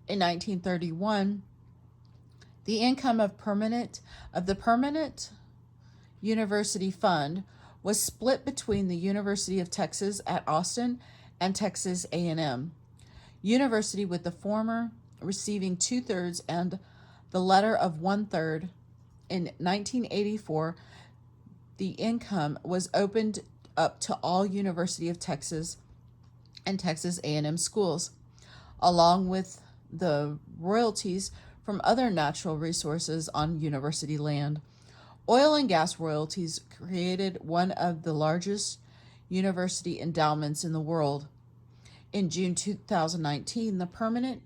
In 1931, the income of the permanent university fund was split between the University of Texas at Austin and Texas A&M University, with the former receiving 2/3 and the latter of 1/3. In 1984, the income was opened up to all University of Texas and Texas A&M schools, along with the royalties from other natural resources on university land. Oil and gas royalties created one of the largest university endowments in the world. In June 2019, the Permanent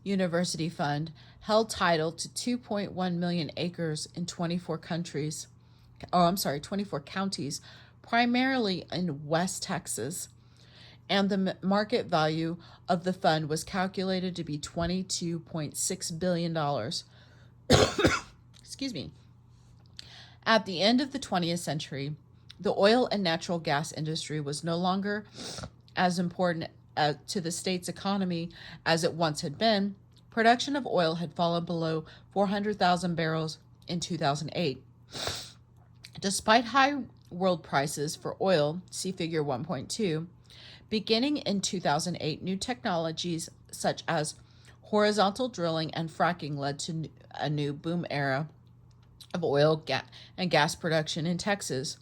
University Fund held title to 2.1 million acres in 24 counties, primarily in West Texas, and the market value of the fund was calculated to be $22.6 billion. Excuse me. At the end of the 20th century, the oil and natural gas industry was no longer as important to the state's economy as it once had been. Production of oil had fallen below 400,000 barrels in 2008. Despite high world prices for oil, see figure 1.2, beginning in 2008, new technologies such as horizontal drilling and fracking led to a new boom era of oil and gas production in Texas.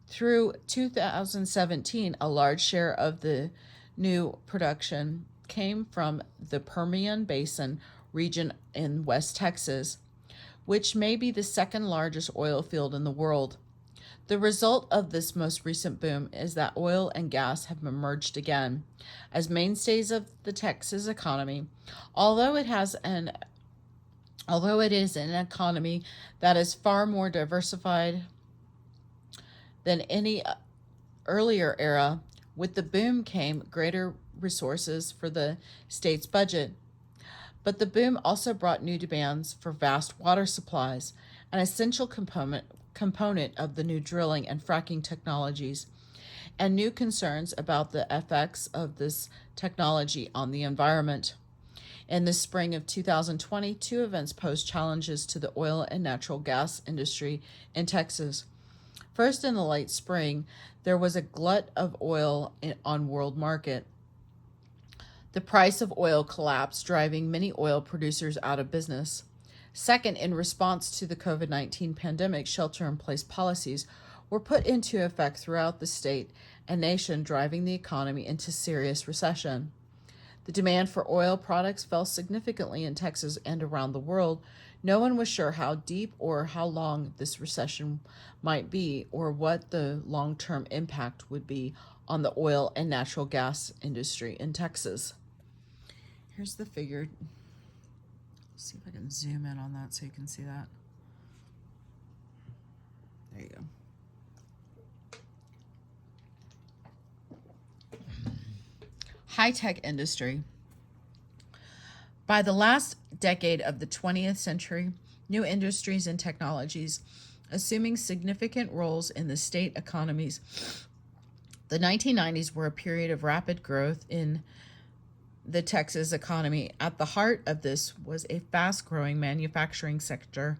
Through 2017, a large share of the new production came from the Permian Basin region in West Texas, which may be the second largest oil field in the world. The result of this most recent boom is that oil and gas have emerged again as mainstays of the Texas economy. Although it is an economy that is far more diversified than any earlier era, with the boom came greater resources for the state's budget. But the boom also brought new demands for vast water supplies, an essential component of the new drilling and fracking technologies, and new concerns about the effects of this technology on the environment. In the spring of 2020, two events posed challenges to the oil and natural gas industry in Texas. First, in the late spring, there was a glut of oil on world market. The price of oil collapsed, driving many oil producers out of business. Second, in response to the COVID-19 pandemic, shelter-in-place policies were put into effect throughout the state and nation, driving the economy into serious recession. The demand for oil products fell significantly in Texas and around the world. No one was sure how deep or how long this recession might be, or what the long-term impact would be on the oil and natural gas industry in Texas. Here's the figure. Let's see if I can zoom in on that so you can see that. There you go. High-tech industry. By the last decade of the 20th century, new industries and technologies assuming significant roles in the state economies. The 1990s were a period of rapid growth in the Texas economy. At the heart of this was a fast-growing manufacturing sector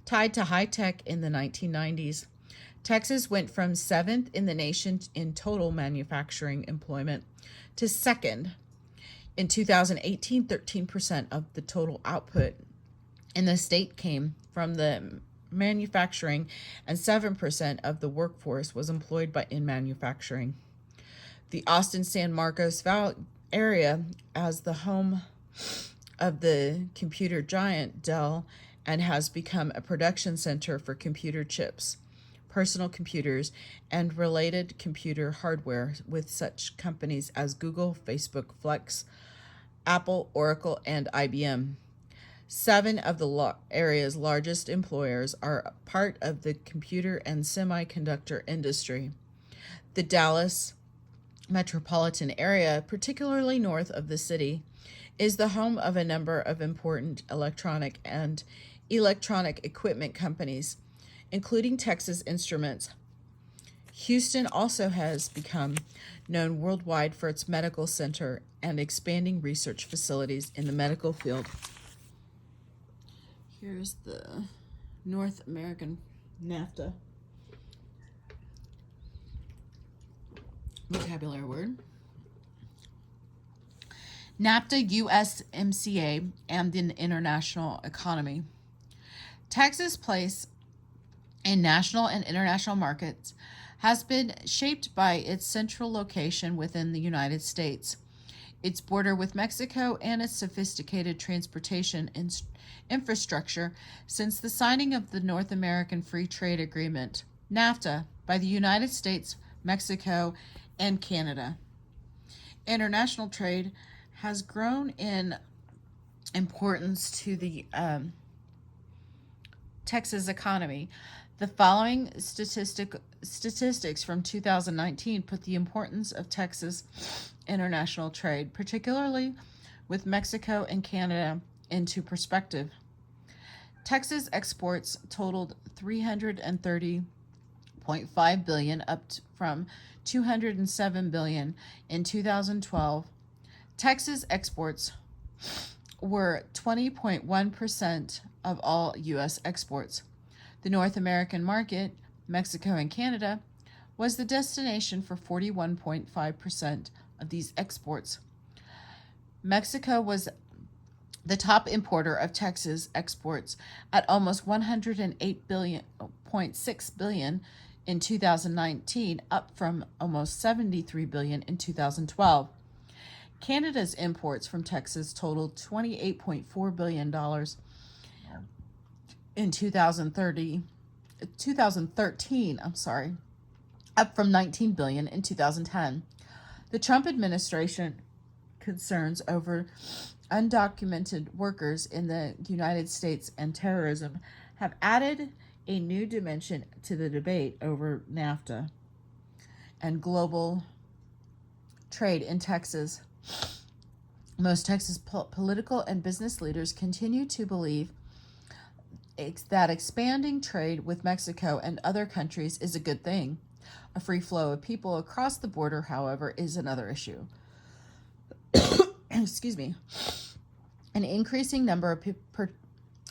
tied to high-tech in the 1990s. Texas went from 7th in the nation in total manufacturing employment to 2nd. In 2018, 13% of the total output in the state came from the manufacturing, and 7% of the workforce was employed in manufacturing. The Austin-San Marcos area, as the home of the computer giant Dell, and has become a production center for computer chips,
personal computers, and related computer hardware with such companies as Google, Facebook, Flex, Apple, Oracle, and IBM. Seven of the area's largest employers are part of the computer and semiconductor industry. The Dallas metropolitan area, particularly north of the city, is the home of a number of important electronic and electronic equipment companies, including Texas Instruments. Houston also has become known worldwide for its medical center and expanding research facilities in the medical field. Here's the North American NAFTA vocabulary word. NAFTA, USMCA, and the international economy. Texas' place in national and international markets has been shaped by its central location within the United States, its border with Mexico, and its sophisticated transportation infrastructure since the signing of the North American Free Trade Agreement, NAFTA, by the United States, Mexico, and Canada. International trade has grown in importance to the Texas economy. The following statistics from 2019 put the importance of Texas international trade, particularly with Mexico and Canada, into perspective. Texas exports totaled $330.5 billion, up from $207 billion in 2012. Texas exports were 20.1% of all U.S. exports. The North American market, Mexico and Canada, was the destination for 41.5% of these exports. Mexico was the top importer of Texas exports at almost $108.6 billion in 2019, up from almost $73 billion in 2012. Canada's imports from Texas totaled $28.4 billion in 2013, up from $19 billion in 2010. The Trump administration concerns over undocumented workers in the United States and terrorism have added a new dimension to the debate over NAFTA and global trade in Texas. Most Texas political and business leaders continue to believe that expanding trade with Mexico and other countries is a good thing. A free flow of people across the border, however, is another issue. Excuse me. An increasing number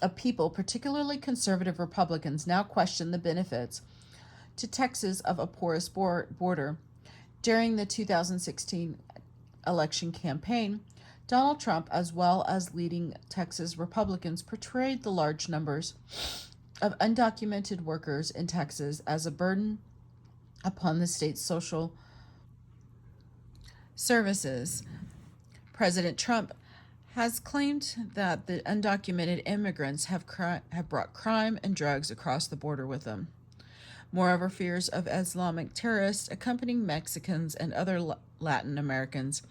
of people, particularly conservative Republicans, now question the benefits to Texas of a porous border. During the 2016 election campaign, Donald Trump, as well as leading Texas Republicans, portrayed the large numbers of undocumented workers in Texas as a burden upon the state's social services. President Trump has claimed that the undocumented immigrants have brought crime and drugs across the border with them. Moreover, fears of Islamic terrorists accompanying Mexicans and other Latin Americans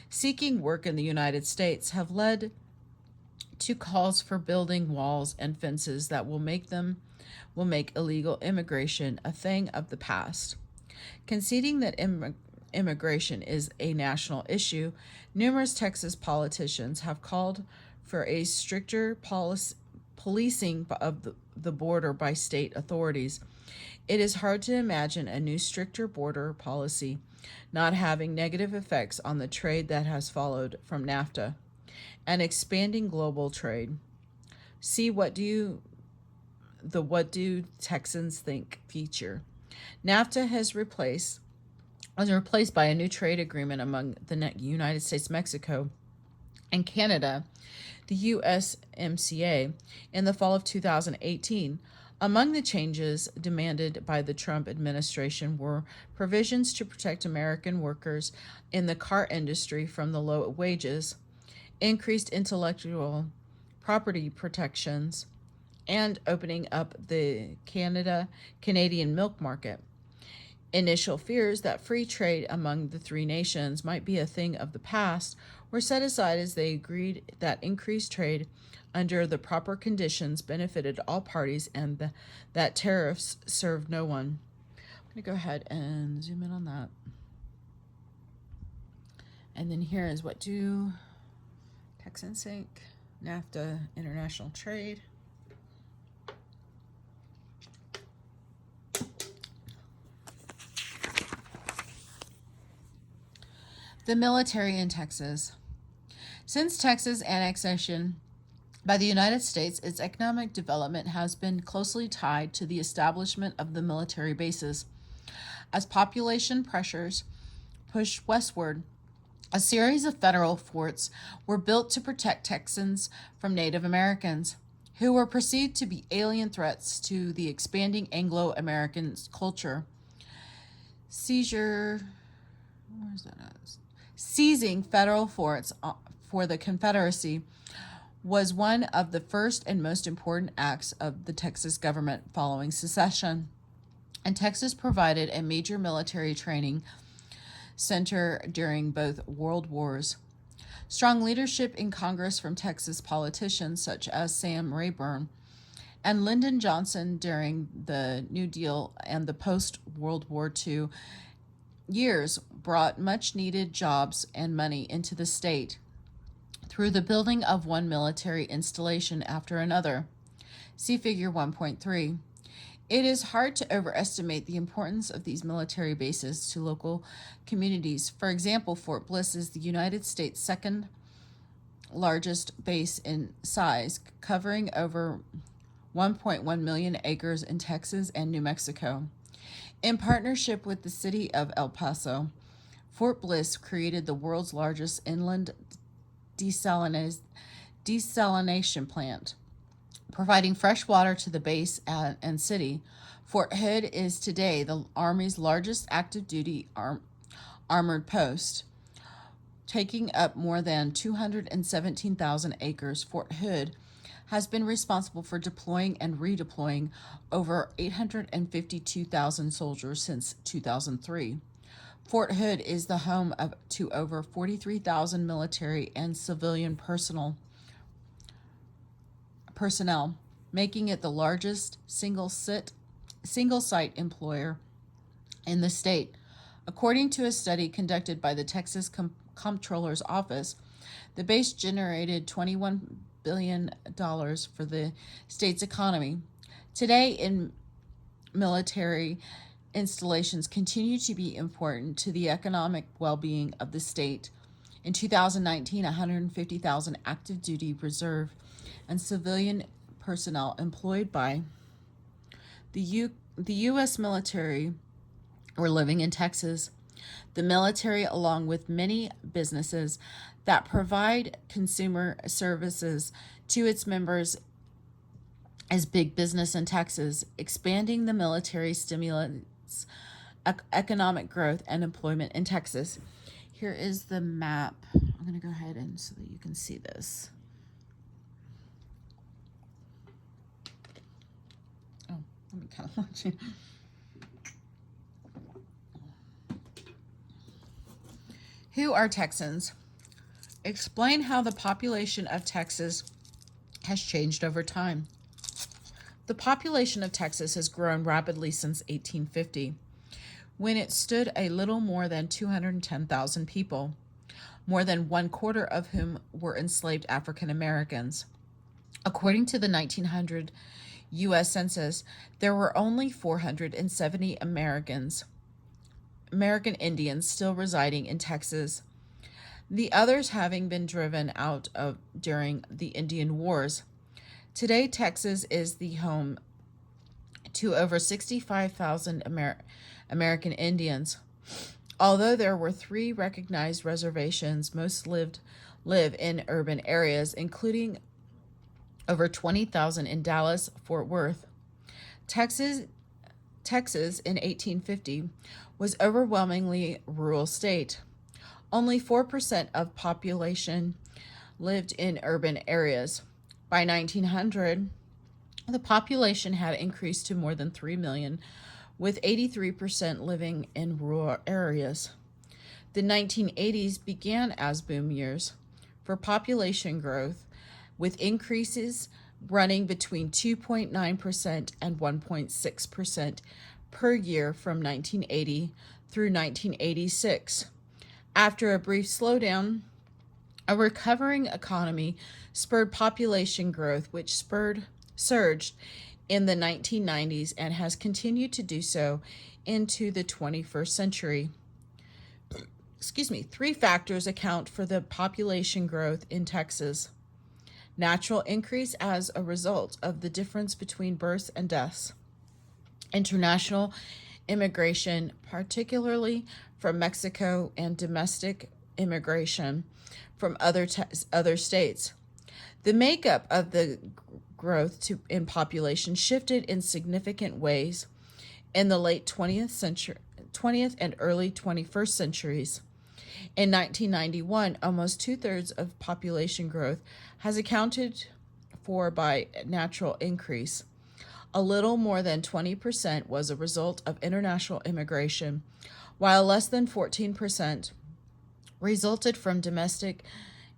seeking work in the United States have led to calls for building walls and fences that will make illegal immigration a thing of the past. Conceding that immigration is a national issue, numerous Texas politicians have called for a stricter policing of the border by state authorities. It is hard to imagine a new stricter border policy not having negative effects on the trade that has followed from NAFTA and expanding global trade. See what do Texans think feature. NAFTA was replaced by a new trade agreement among the United States, Mexico, and Canada, the USMCA, in the fall of 2018. Among the changes demanded by the Trump administration were provisions to protect American workers in the car industry from the low wages, increased intellectual property protections,
and opening up the Canadian milk market. Initial fears that free trade among the three nations might be a thing of the past were set aside as they agreed that increased trade under the proper conditions benefited all parties and that tariffs served no one. I'm going to go ahead and zoom in on that. And then here is what do Texans think. NAFTA, international trade. The military in Texas. Since Texas annexation by the United States, its economic development has been closely tied to the establishment of the military bases. As population pressures pushed westward, a series of federal forts were built to protect Texans from Native Americans, who were perceived to be alien threats to the expanding Anglo-American culture. Seizing federal forts for the Confederacy was one of the first and most important acts of the Texas government following secession, and Texas provided a major military training center during both World Wars. Strong leadership in Congress from Texas politicians such as Sam Rayburn and Lyndon Johnson during the New Deal and the post-World War II years brought much-needed jobs and money into the state through the building of one military installation after another. See Figure 1.3. It is hard to overestimate the importance of these military bases to local communities. For example, Fort Bliss is the United States' second largest base in size, covering over 1.1 million acres in Texas and New Mexico. In partnership with the city of El Paso, Fort Bliss created the world's largest inland desalination plant, providing fresh water to the base and city. Fort Hood is today the Army's largest active-duty armored post, taking up more than 217,000 acres. Fort Hood has been responsible for deploying and redeploying over 852,000 soldiers since 2003. Fort Hood is the home to over 43,000 military and civilian personnel, making it the largest single-site employer in the state. According to a study conducted by the Texas Comptroller's Office, the base generated $21 billion for the state's economy. Today, in military installations continue to be important to the economic well-being of the state. In 2019, 150,000 active duty, reserve, and civilian personnel employed by the U.S. military were living in Texas. The military, along with many businesses that provide consumer services to its members, is big business in Texas. Expanding the military stimulates economic growth and employment in Texas. Here is the map. I'm going to go ahead and so that you can see this. Oh, let me kind of watch you. Who are Texans? Explain how the population of Texas has changed over time. The population of Texas has grown rapidly since 1850, when it stood a little more than 210,000 people, more than 1/4 of whom were enslaved African Americans. According to the 1900 U.S. Census, there were only 470 American Indians still residing in Texas, the others having been driven out during the Indian Wars. Today, Texas is the home to over 65,000 American Indians. Although there were 3 recognized reservations, most live in urban areas, including over 20,000 in Dallas, Fort Worth. Texas in 1850 was overwhelmingly rural state. Only 4% of population lived in urban areas. By 1900, The population had increased to more than 3 million, with 83% living in rural areas. The 1980s began as boom years for population growth, with increases running between 2.9% and 1.6% per year from 1980 through 1986. After a brief slowdown, a recovering economy spurred population growth, which surged in the 1990s and has continued to do so into the 21st century. Three factors account for the population growth in Texas: natural increase as a result of the difference between births and deaths, international immigration, particularly from Mexico, and domestic immigration from other states. The makeup of the growth in population shifted in significant ways in the late 20th and early 21st centuries. In 1991, almost two-thirds of population growth has accounted for by natural increase. A little more than 20% was a result of international immigration, while less than 14% resulted from domestic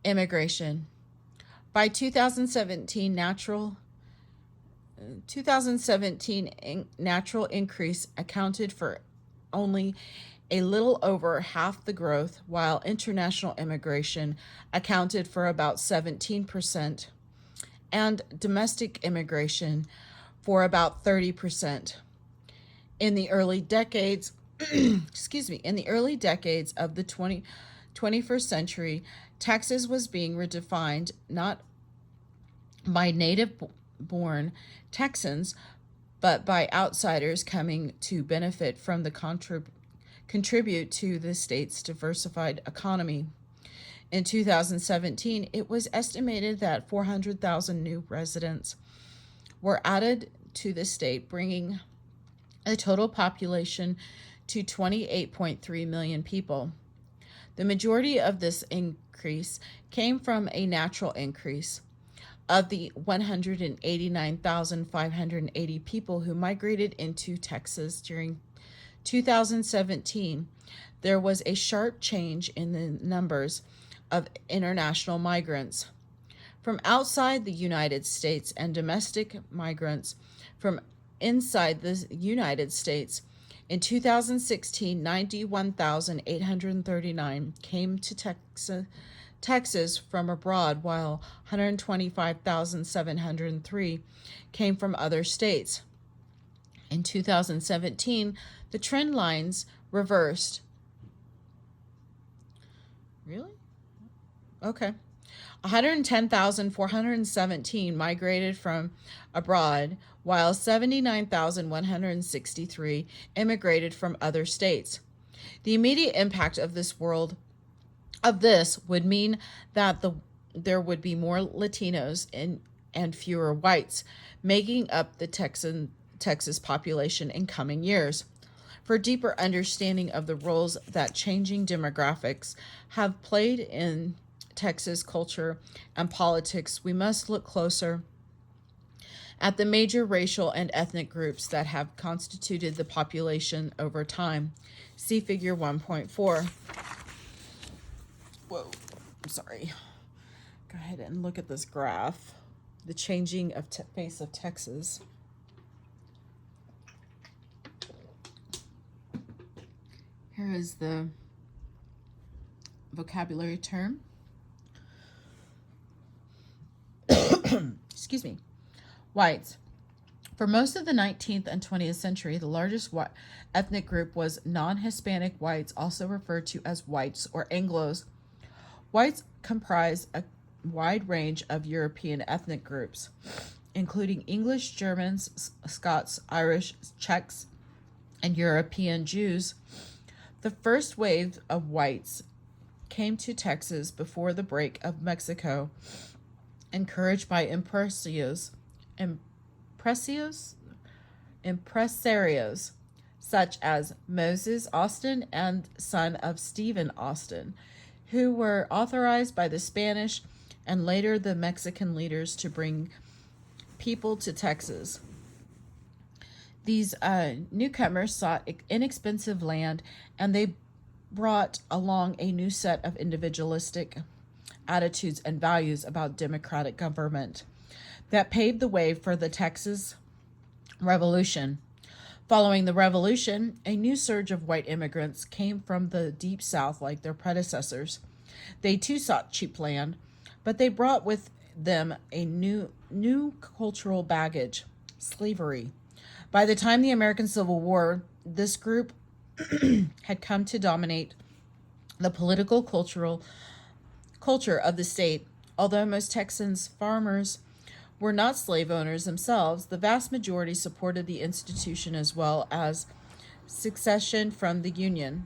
immigration. By 2017, natural increase accounted for only a little over half the growth, while international immigration accounted for about 17%, and domestic immigration for about 30%. In the early decades, in the early decades of the 21st century, Texas was being redefined not by native-born Texans, but by outsiders coming to benefit from the contribute to the state's diversified economy. In 2017, it was estimated that 400,000 new residents were added to the state, bringing the total population to 28.3 million people. The majority of this increase came from a natural increase. Of the 189,580 people who migrated into Texas during 2017, there was a sharp change in the numbers of international migrants from outside the United States and domestic migrants from inside the United States. In 2016, 91,839 came to Texas from abroad, while 125,703 came from other states. In 2017, the trend lines reversed. Really? Okay. 110,417 migrated from abroad, while 79,163 immigrated from other states. The immediate impact of this would mean that there would be more Latinos and fewer whites, making up the Texas population in coming years. For deeper understanding of the roles that changing demographics have played in Texas culture and politics, we must look closer at the major racial and ethnic groups that have constituted the population over time. See Figure 1.4. Whoa, I'm sorry. Go ahead and look at this graph. The changing of face of Texas. Here is the vocabulary term. Excuse me. Whites. For most of the 19th and 20th century, the largest ethnic group was non-Hispanic whites, also referred to as whites or Anglos. Whites comprise a wide range of European ethnic groups, including English, Germans, Scots, Irish, Czechs, and European Jews. The first wave of whites came to Texas before the break of Mexico, encouraged by impresarios such as Moses Austin and son of Stephen Austin, who were authorized by the Spanish and later the Mexican leaders to bring people to Texas. These newcomers sought inexpensive land, and they brought along a new set of individualistic attitudes and values about democratic government that paved the way for the Texas Revolution. Following the Revolution, a new surge of white immigrants came from the Deep South like their predecessors. They too sought cheap land, but they brought with them a new cultural baggage, slavery. By the time the American Civil War, this group had come to dominate the political culture of the state. Although most Texans farmers were not slave owners themselves, the vast majority supported the institution as well as secession from the Union.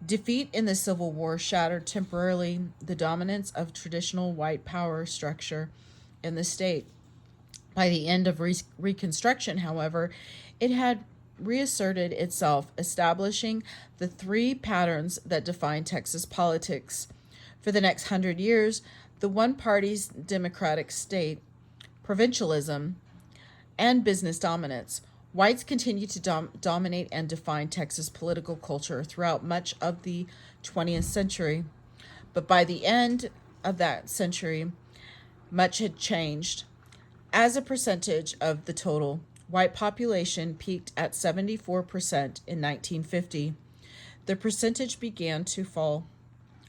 Defeat in the Civil War shattered temporarily the dominance of traditional white power structure in the state. By the end of Reconstruction, however, it had reasserted itself, establishing the three patterns that define Texas politics. For the next 100 years, the one-party's democratic state, provincialism, and business dominance. Whites continued to dominate and define Texas political culture throughout much of the 20th century. But by the end of that century, much had changed. As a percentage of the total, white population peaked at 74% in 1950. The percentage began to fall,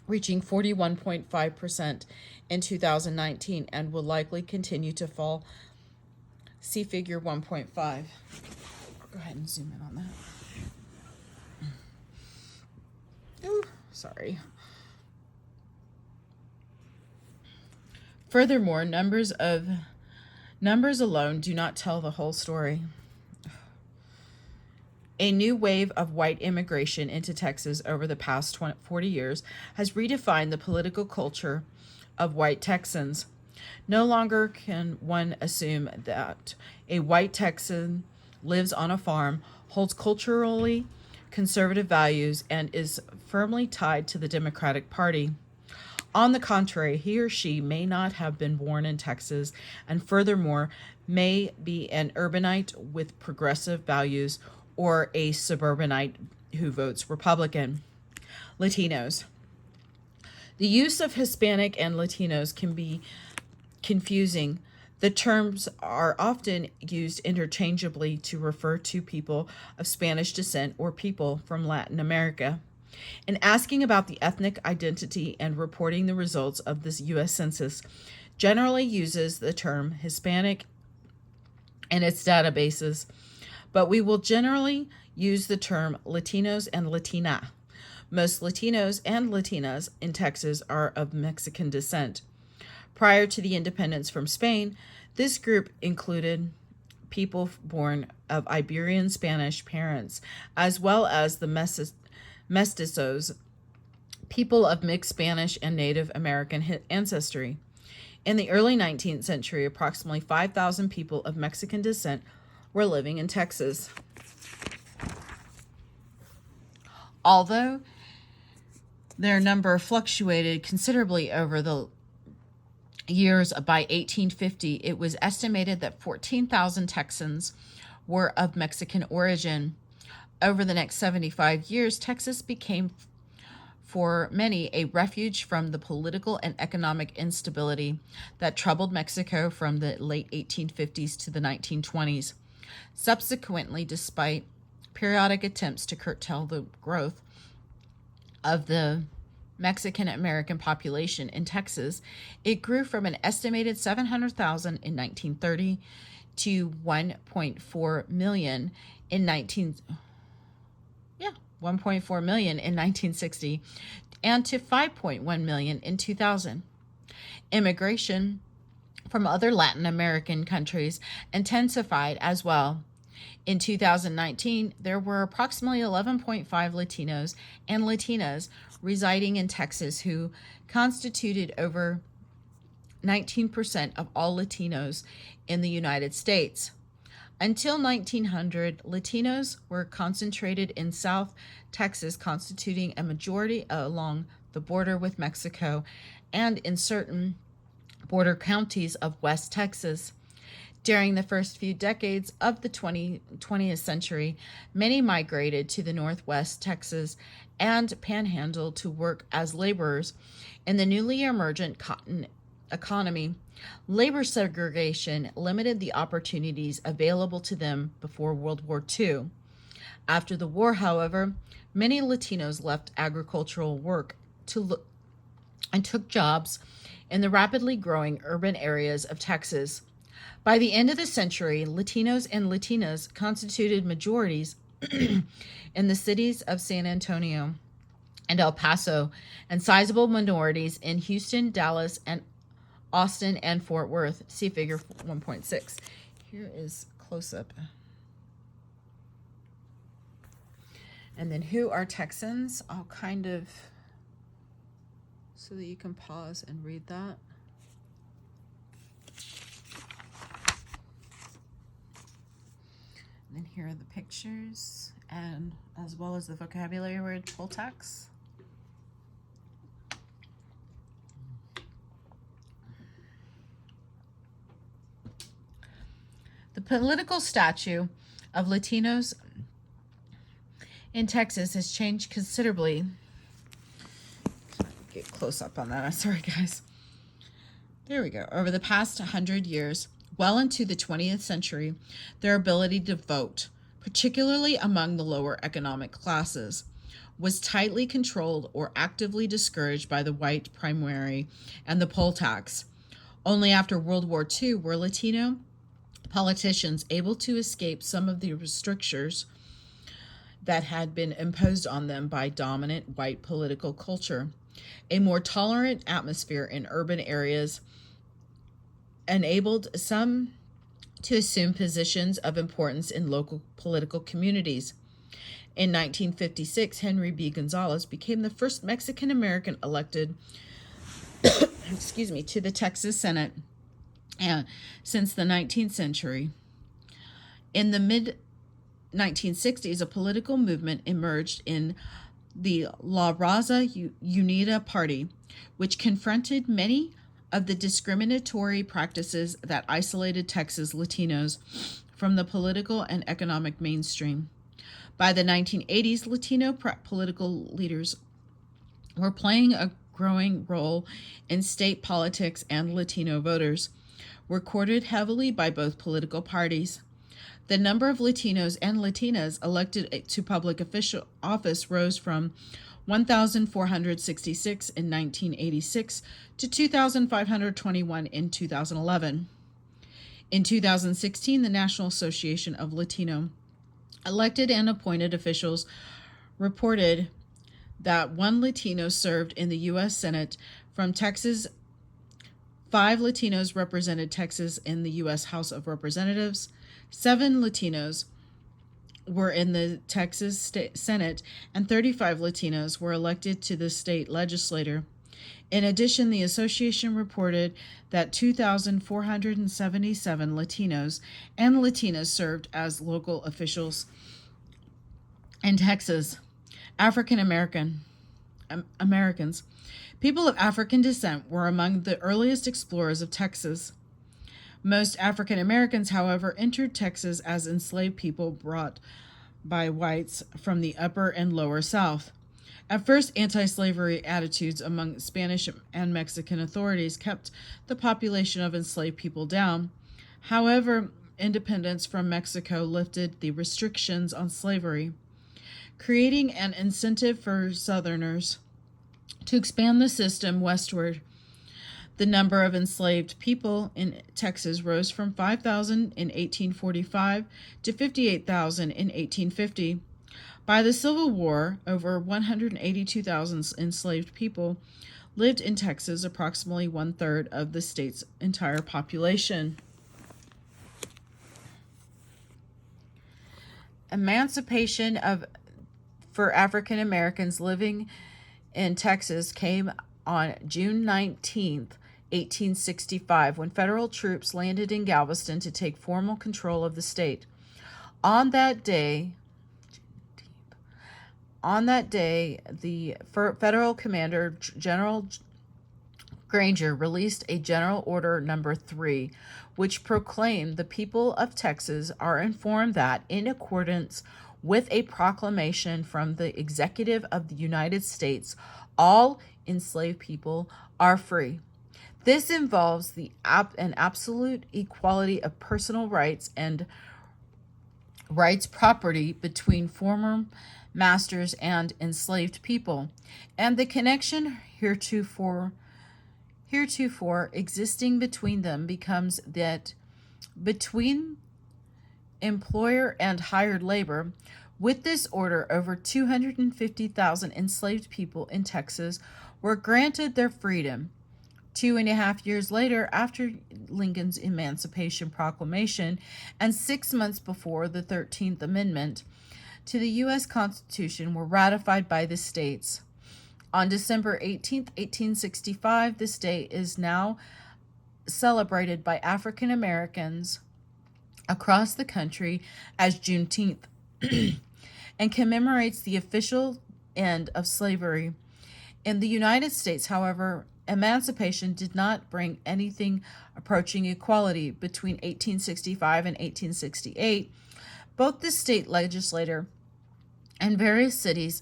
reaching 41.5% in 2019, and will likely continue to fall. See figure 1.5. I'll go ahead and zoom in on that. Ooh, sorry. Furthermore, numbers alone do not tell the whole story. A new wave of white immigration into Texas over the past 40 years has redefined the political culture of white Texans. No longer can one assume that a white Texan lives on a farm, holds culturally conservative values, and is firmly tied to the Democratic Party. On the contrary, he or she may not have been born in Texas, and furthermore, may be an urbanite with progressive values or a suburbanite who votes Republican. Latinos. The use of Hispanic and Latinos can be confusing. The terms are often used interchangeably to refer to people of Spanish descent or people from Latin America. In asking about the ethnic identity and reporting the results of this U.S. Census, generally uses the term Hispanic in its databases, but we will generally use the term Latinos and Latina. Most Latinos and Latinas in Texas are of Mexican descent. Prior to the independence from Spain, this group included people born of Iberian Spanish parents, as well as the mestizos, people of mixed Spanish and Native American ancestry. In the early 19th century, approximately 5,000 people of Mexican descent were living in Texas. Although their number fluctuated considerably over the years, by 1850, it was estimated that 14,000 Texans were of Mexican origin. Over the next 75 years, Texas became, for many, a refuge from the political and economic instability that troubled Mexico from the late 1850s to the 1920s. Subsequently, despite periodic attempts to curtail the growth of the Mexican American population in Texas, it grew from an estimated 700,000 in 1930 to 1.4 million in 1960 and to 5.1 million in 2000. Immigration from other Latin American countries intensified as well. In 2019, there were approximately 11.5 Latinos and Latinas residing in Texas, who constituted over 19% of all Latinos in the United States. Until 1900, Latinos were concentrated in South Texas, constituting a majority along the border with Mexico and in certain border counties of West Texas. During the first few decades of the 20th century, many migrated to the Northwest Texas and Panhandle to work as laborers in the newly emergent cotton economy. Labor segregation limited the opportunities available to them before World War II. After the war, however, many Latinos left agricultural work and took jobs in the rapidly growing urban areas of Texas. By the end of the century, Latinos and Latinas constituted majorities in the cities of San Antonio and El Paso, and sizable minorities in Houston, Dallas, and Austin and Fort Worth. See figure 1.6. Here is close up. And then who are Texans? I'll kind of, so that you can pause and read that. And then here are the pictures, and as well as the vocabulary word poll tax. The political stature of Latinos in Texas has changed considerably. Get close up on that. I'm sorry, guys. There we go. Over the past 100 years, well into the 20th century, their ability to vote, particularly among the lower economic classes, was tightly controlled or actively discouraged by the white primary and the poll tax. Only after World War II were Latino politicians able to escape some of the restrictions that had been imposed on them by dominant white political culture. A more tolerant atmosphere in urban areas enabled some to assume positions of importance in local political communities. In 1956, Henry B. Gonzalez became the first Mexican American elected to the Texas Senate since the 19th century. In the mid-1960s, a political movement emerged in the La Raza Unida Party, which confronted many of the discriminatory practices that isolated Texas Latinos from the political and economic mainstream. By the 1980s, Latino political leaders were playing a growing role in state politics, and Latino voters were courted heavily by both political parties. The number of Latinos and Latinas elected to public official office rose from 1,466 in 1986 to 2,521 in 2011. In 2016, the National Association of Latino elected and appointed officials reported that one Latino served in the U.S. Senate from Texas. 5 Latinos represented Texas in the U.S. House of Representatives. 7 Latinos were in the Texas State Senate, and 35 Latinos were elected to the state legislature. In addition, the association reported that 2,477 Latinos and Latinas served as local officials in Texas. African Americans, people of African descent, were among the earliest explorers of Texas. Most African Americans, however, entered Texas as enslaved people brought by whites from the upper and lower South. At first, anti-slavery attitudes among Spanish and Mexican authorities kept the population of enslaved people down. However, independence from Mexico lifted the restrictions on slavery, creating an incentive for Southerners to expand the system westward. The number of enslaved people in Texas rose from 5,000 in 1845 to 58,000 in 1850. By the Civil War, over 182,000 enslaved people lived in Texas, approximately 1/3 of the state's entire population. Emancipation for African Americans living in Texas came on June 19th, 1865, when federal troops landed in Galveston to take formal control of the state. On that day, the federal commander, General Granger released a General Order Number 3, which proclaimed the people of Texas are informed that, in accordance with a proclamation from the Executive of the United States, all enslaved people are free. This involves an absolute equality of personal rights and rights property between former masters and enslaved people, and the connection heretofore existing between them becomes that between employer and hired labor. With this order, over 250,000 enslaved people in Texas were granted their freedom. 2.5 years later, after Lincoln's Emancipation Proclamation, and 6 months before the 13th Amendment to the U.S. Constitution were ratified by the states. On December 18, 1865, this day is now celebrated by African Americans across the country as Juneteenth and commemorates the official end of slavery. In the United States, however, emancipation did not bring anything approaching equality. Between 1865 and 1868, both the state legislature and various cities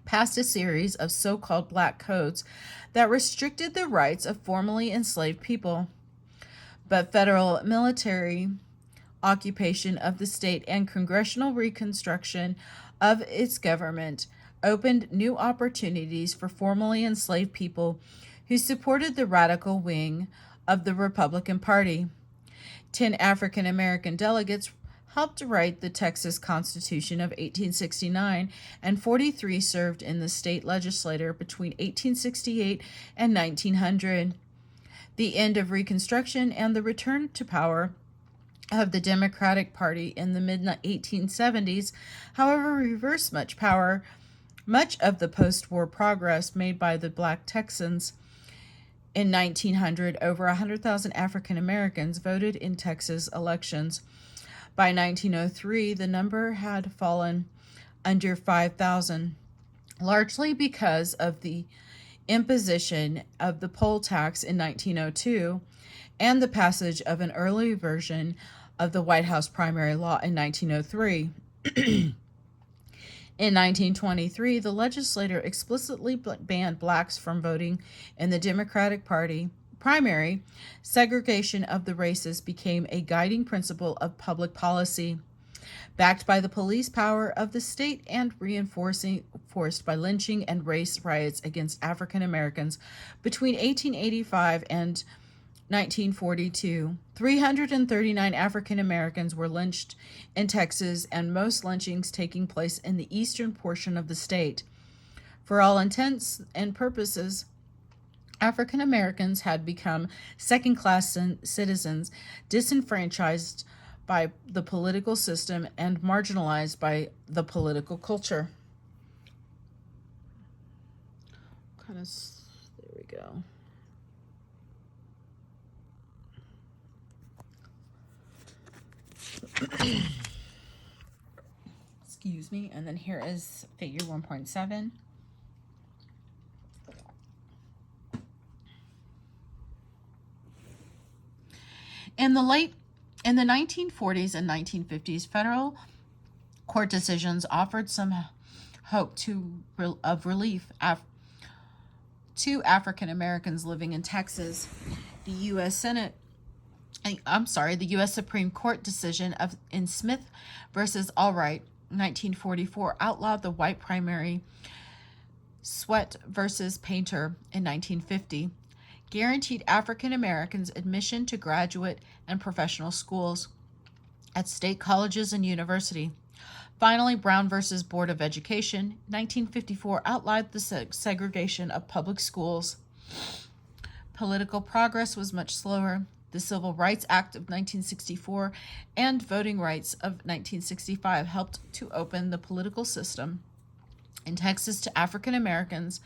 passed a series of so-called black codes that restricted the rights of formerly enslaved people. But federal military occupation of the state and congressional reconstruction of its government opened new opportunities for formerly enslaved people who supported the radical wing of the Republican Party. 10 African American delegates helped write the Texas Constitution of 1869, and 43 served in the state legislature between 1868 and 1900. The end of Reconstruction and the return to power of the Democratic Party in the mid-1870s, however, reversed much of the post-war progress made by the Black Texans. In 1900, over 100,000 African Americans voted in Texas elections. By 1903, the number had fallen under 5,000, largely because of the imposition of the poll tax in 1902 and the passage of an early version of the White House primary law in 1903. In 1923, the legislature explicitly banned blacks from voting in the Democratic Party primary. Segregation of the races became a guiding principle of public policy, backed by the police power of the state and reinforced by lynching and race riots against African Americans between 1885 and 1942. 339 African Americans were lynched in Texas, and most lynchings taking place in the eastern portion of the state. For all intents and purposes, African Americans had become second-class citizens, disenfranchised by the political system and marginalized by the political culture. There we go. Excuse me. And then here is figure 1.7. In the 1940s and 1950s, federal court decisions offered some hope of relief to African Americans living in Texas. The U.S. Supreme Court decision in Smith versus Allwright, 1944, outlawed the white primary. Sweat versus Painter in 1950 guaranteed African Americans admission to graduate and professional schools at state colleges and university. Finally, Brown versus Board of Education, 1954, outlawed the segregation of public schools. Political progress was much slower. The Civil Rights Act of 1964 and Voting Rights of 1965 helped to open the political system in Texas to African Americans.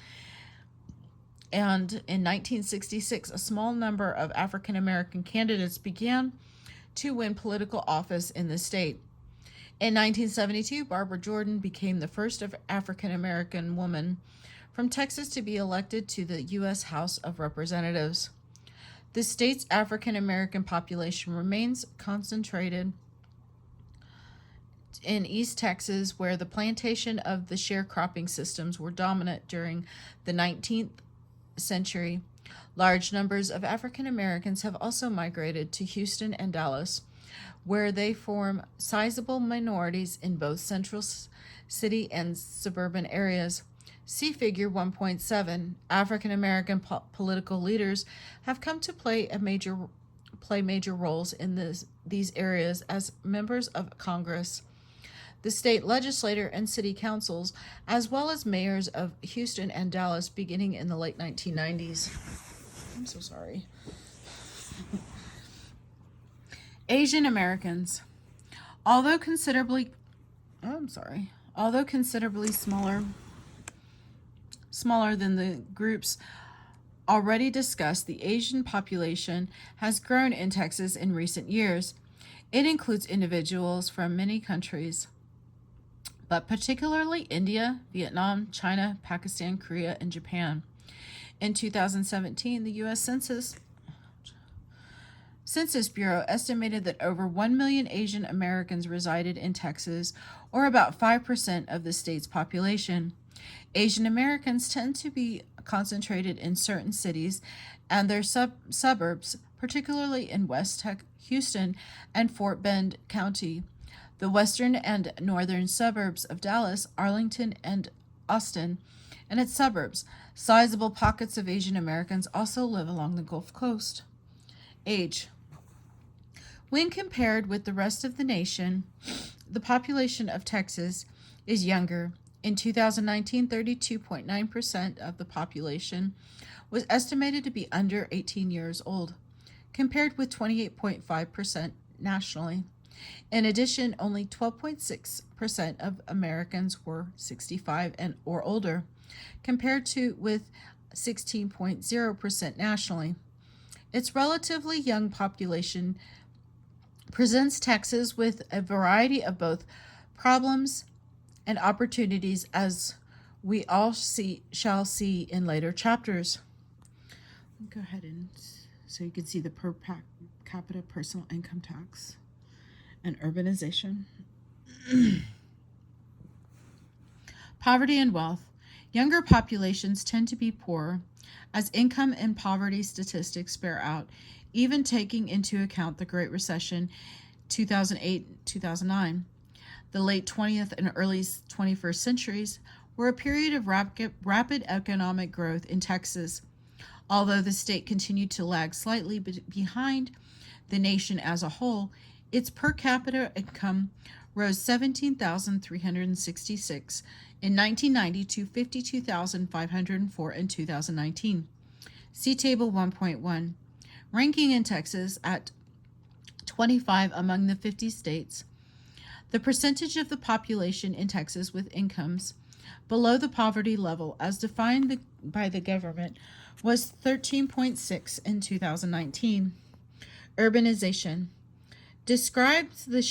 And in 1966, a small number of African American candidates began to win political office in the state. In 1972, Barbara Jordan became the first African American woman from Texas to be elected to the U.S. House of Representatives. The state's African American population remains concentrated in East Texas, where the plantation of the sharecropping systems were dominant during the 19th century. Large numbers of African Americans have also migrated to Houston and Dallas, where they form sizable minorities in both central city and suburban areas. See Figure 1.7. African American political leaders have come to play major roles in these areas as members of Congress, the state legislature, and city councils, as well as mayors of Houston and Dallas beginning in the late 1990s. I'm so sorry. Asian Americans. Although considerably smaller than the groups already discussed, the Asian population has grown in Texas in recent years. It includes individuals from many countries, but particularly India, Vietnam, China, Pakistan, Korea, and Japan. In 2017, the U.S. Census Bureau estimated that over 1 million Asian Americans resided in Texas, or about 5% of the state's population. Asian Americans tend to be concentrated in certain cities and their suburbs, particularly in West Houston and Fort Bend County, the western and northern suburbs of Dallas, Arlington, and Austin, and its suburbs. Sizable pockets of Asian Americans also live along the Gulf Coast. Age. When compared with the rest of the nation, the population of Texas is younger. In 2019, 32.9% of the population was estimated to be under 18 years old, compared with 28.5% nationally. In addition, only 12.6% of Americans were 65 or older, compared to with 16.0% nationally. Its relatively young population presents Texas with a variety of both problems and opportunities, as we all shall see in later chapters. Go ahead and so you can see the per capita personal income tax and urbanization. Poverty and wealth. Younger populations tend to be poorer, as income and poverty statistics bear out, even taking into account the Great Recession 2008-2009. The late 20th and early 21st centuries were a period of rapid economic growth in Texas. Although the state continued to lag slightly behind the nation as a whole, its per capita income rose 17,366 in 1990 to 52,504 in 2019. See Table 1.1. Ranking in Texas at 25 among the 50 states. The percentage of the population in Texas with incomes below the poverty level, as defined by the government, was 13.6 in 2019. Urbanization describes the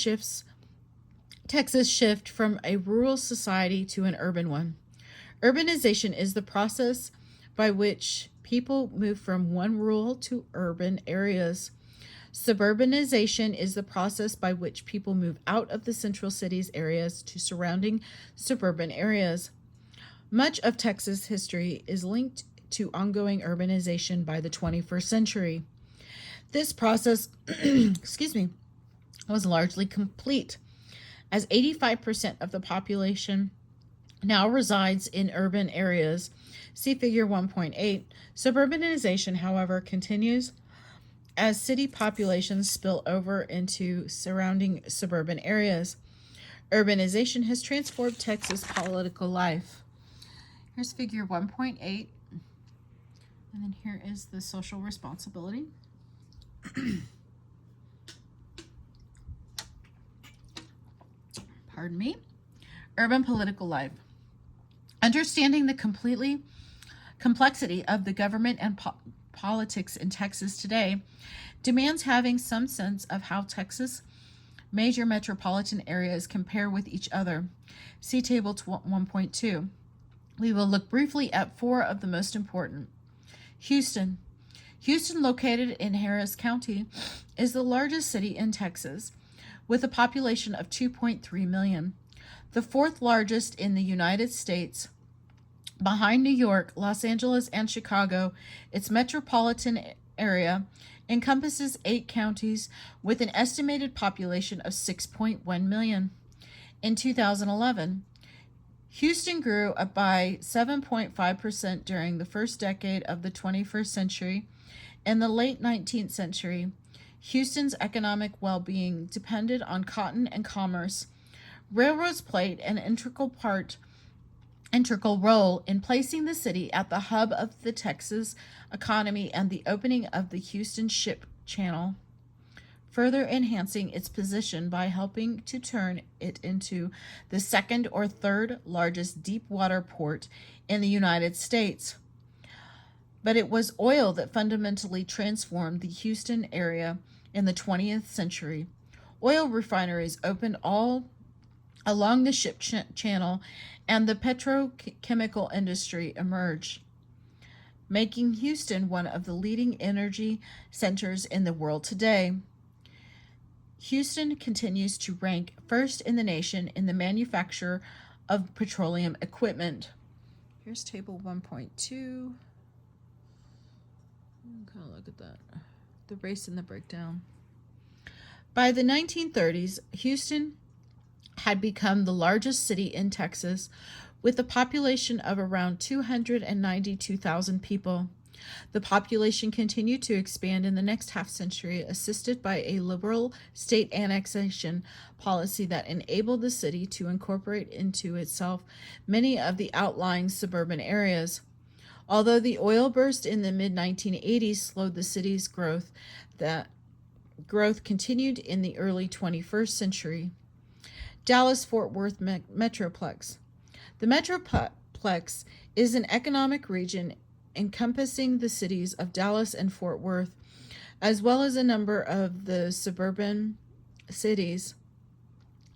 Texas shift from a rural society to an urban one. Urbanization is the process by which people move from one rural to urban areas. Suburbanization is the process by which people move out of the central cities areas to surrounding suburban areas. Much of Texas history is linked to ongoing urbanization by the 21st century. This process, was largely complete, as 85% of the population now resides in urban areas. See Figure 1.8. Suburbanization, however, continues as city populations spill over into surrounding suburban areas. Urbanization has transformed Texas political life. Here's Figure 1.8, and then here is the social responsibility. Pardon me. Urban political life. Understanding the complexity of the government and politics in Texas today demands having some sense of how Texas major metropolitan areas compare with each other. See Table 1.2. We will look briefly at four of the most important. Houston. Houston, located in Harris County, is the largest city in Texas, with a population of 2.3 million, the fourth largest in the United States. Behind New York, Los Angeles, and Chicago, its metropolitan area encompasses 8 counties with an estimated population of 6.1 million. In 2011, Houston grew up by 7.5% during the first decade of the 21st century. In the late 19th century, Houston's economic well-being depended on cotton and commerce. Railroads played an integral role in placing the city at the hub of the Texas economy and the opening of the Houston Ship Channel, further enhancing its position by helping to turn it into the second or third largest deep water port in the United States. But it was oil that fundamentally transformed the Houston area in the 20th century. Oil refineries opened all along the ship channel, and the petrochemical industry emerged, making Houston one of the leading energy centers in the world today. Houston continues to rank first in the nation in the manufacture of petroleum equipment. Here's table 1.2. Kind of look at that. The race and the breakdown. By the 1930s, Houston had become the largest city in Texas with a population of around 292,000 people. The population continued to expand in the next half century, assisted by a liberal state annexation policy that enabled the city to incorporate into itself many of the outlying suburban areas. Although the oil burst in the mid-1980s slowed the city's growth, that growth continued in the early 21st century. Dallas-Fort Worth Metroplex. The Metroplex is an economic region encompassing the cities of Dallas and Fort Worth, as well as a number of the suburban cities,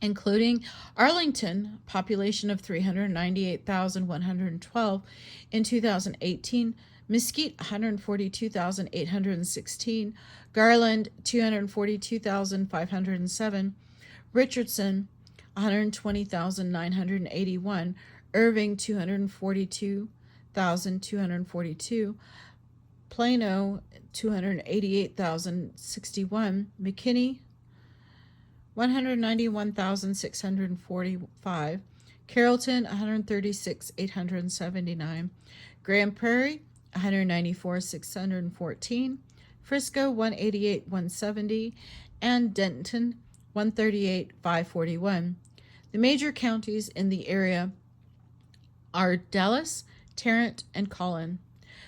including Arlington, population of 398,112 in 2018, Mesquite, 142,816, Garland, 242,507, Richardson, 120,981, Irving, 242,242, Plano, 288,061, McKinney, 191,645, Carrollton, 136,879, Grand Prairie, 194,614, Frisco, 188,170, and Denton, 138,541. The major counties in the area are Dallas, Tarrant, and Collin.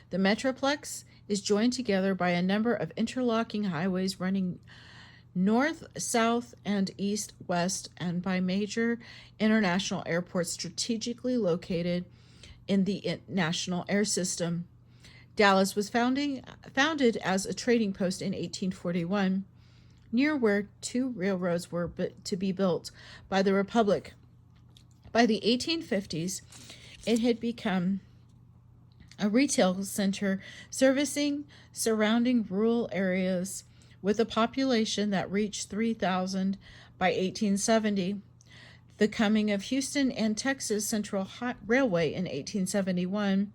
The Metroplex is joined together by a number of interlocking highways running north, south, and east-west, and by major international airports strategically located in the national air system. Dallas was founded as a trading post in 1841, near where 2 railroads were to be built by the Republic. By the 1850s, it had become a retail center servicing surrounding rural areas with a population that reached 3,000 by 1870. The coming of Houston and Texas Central Railway in 1871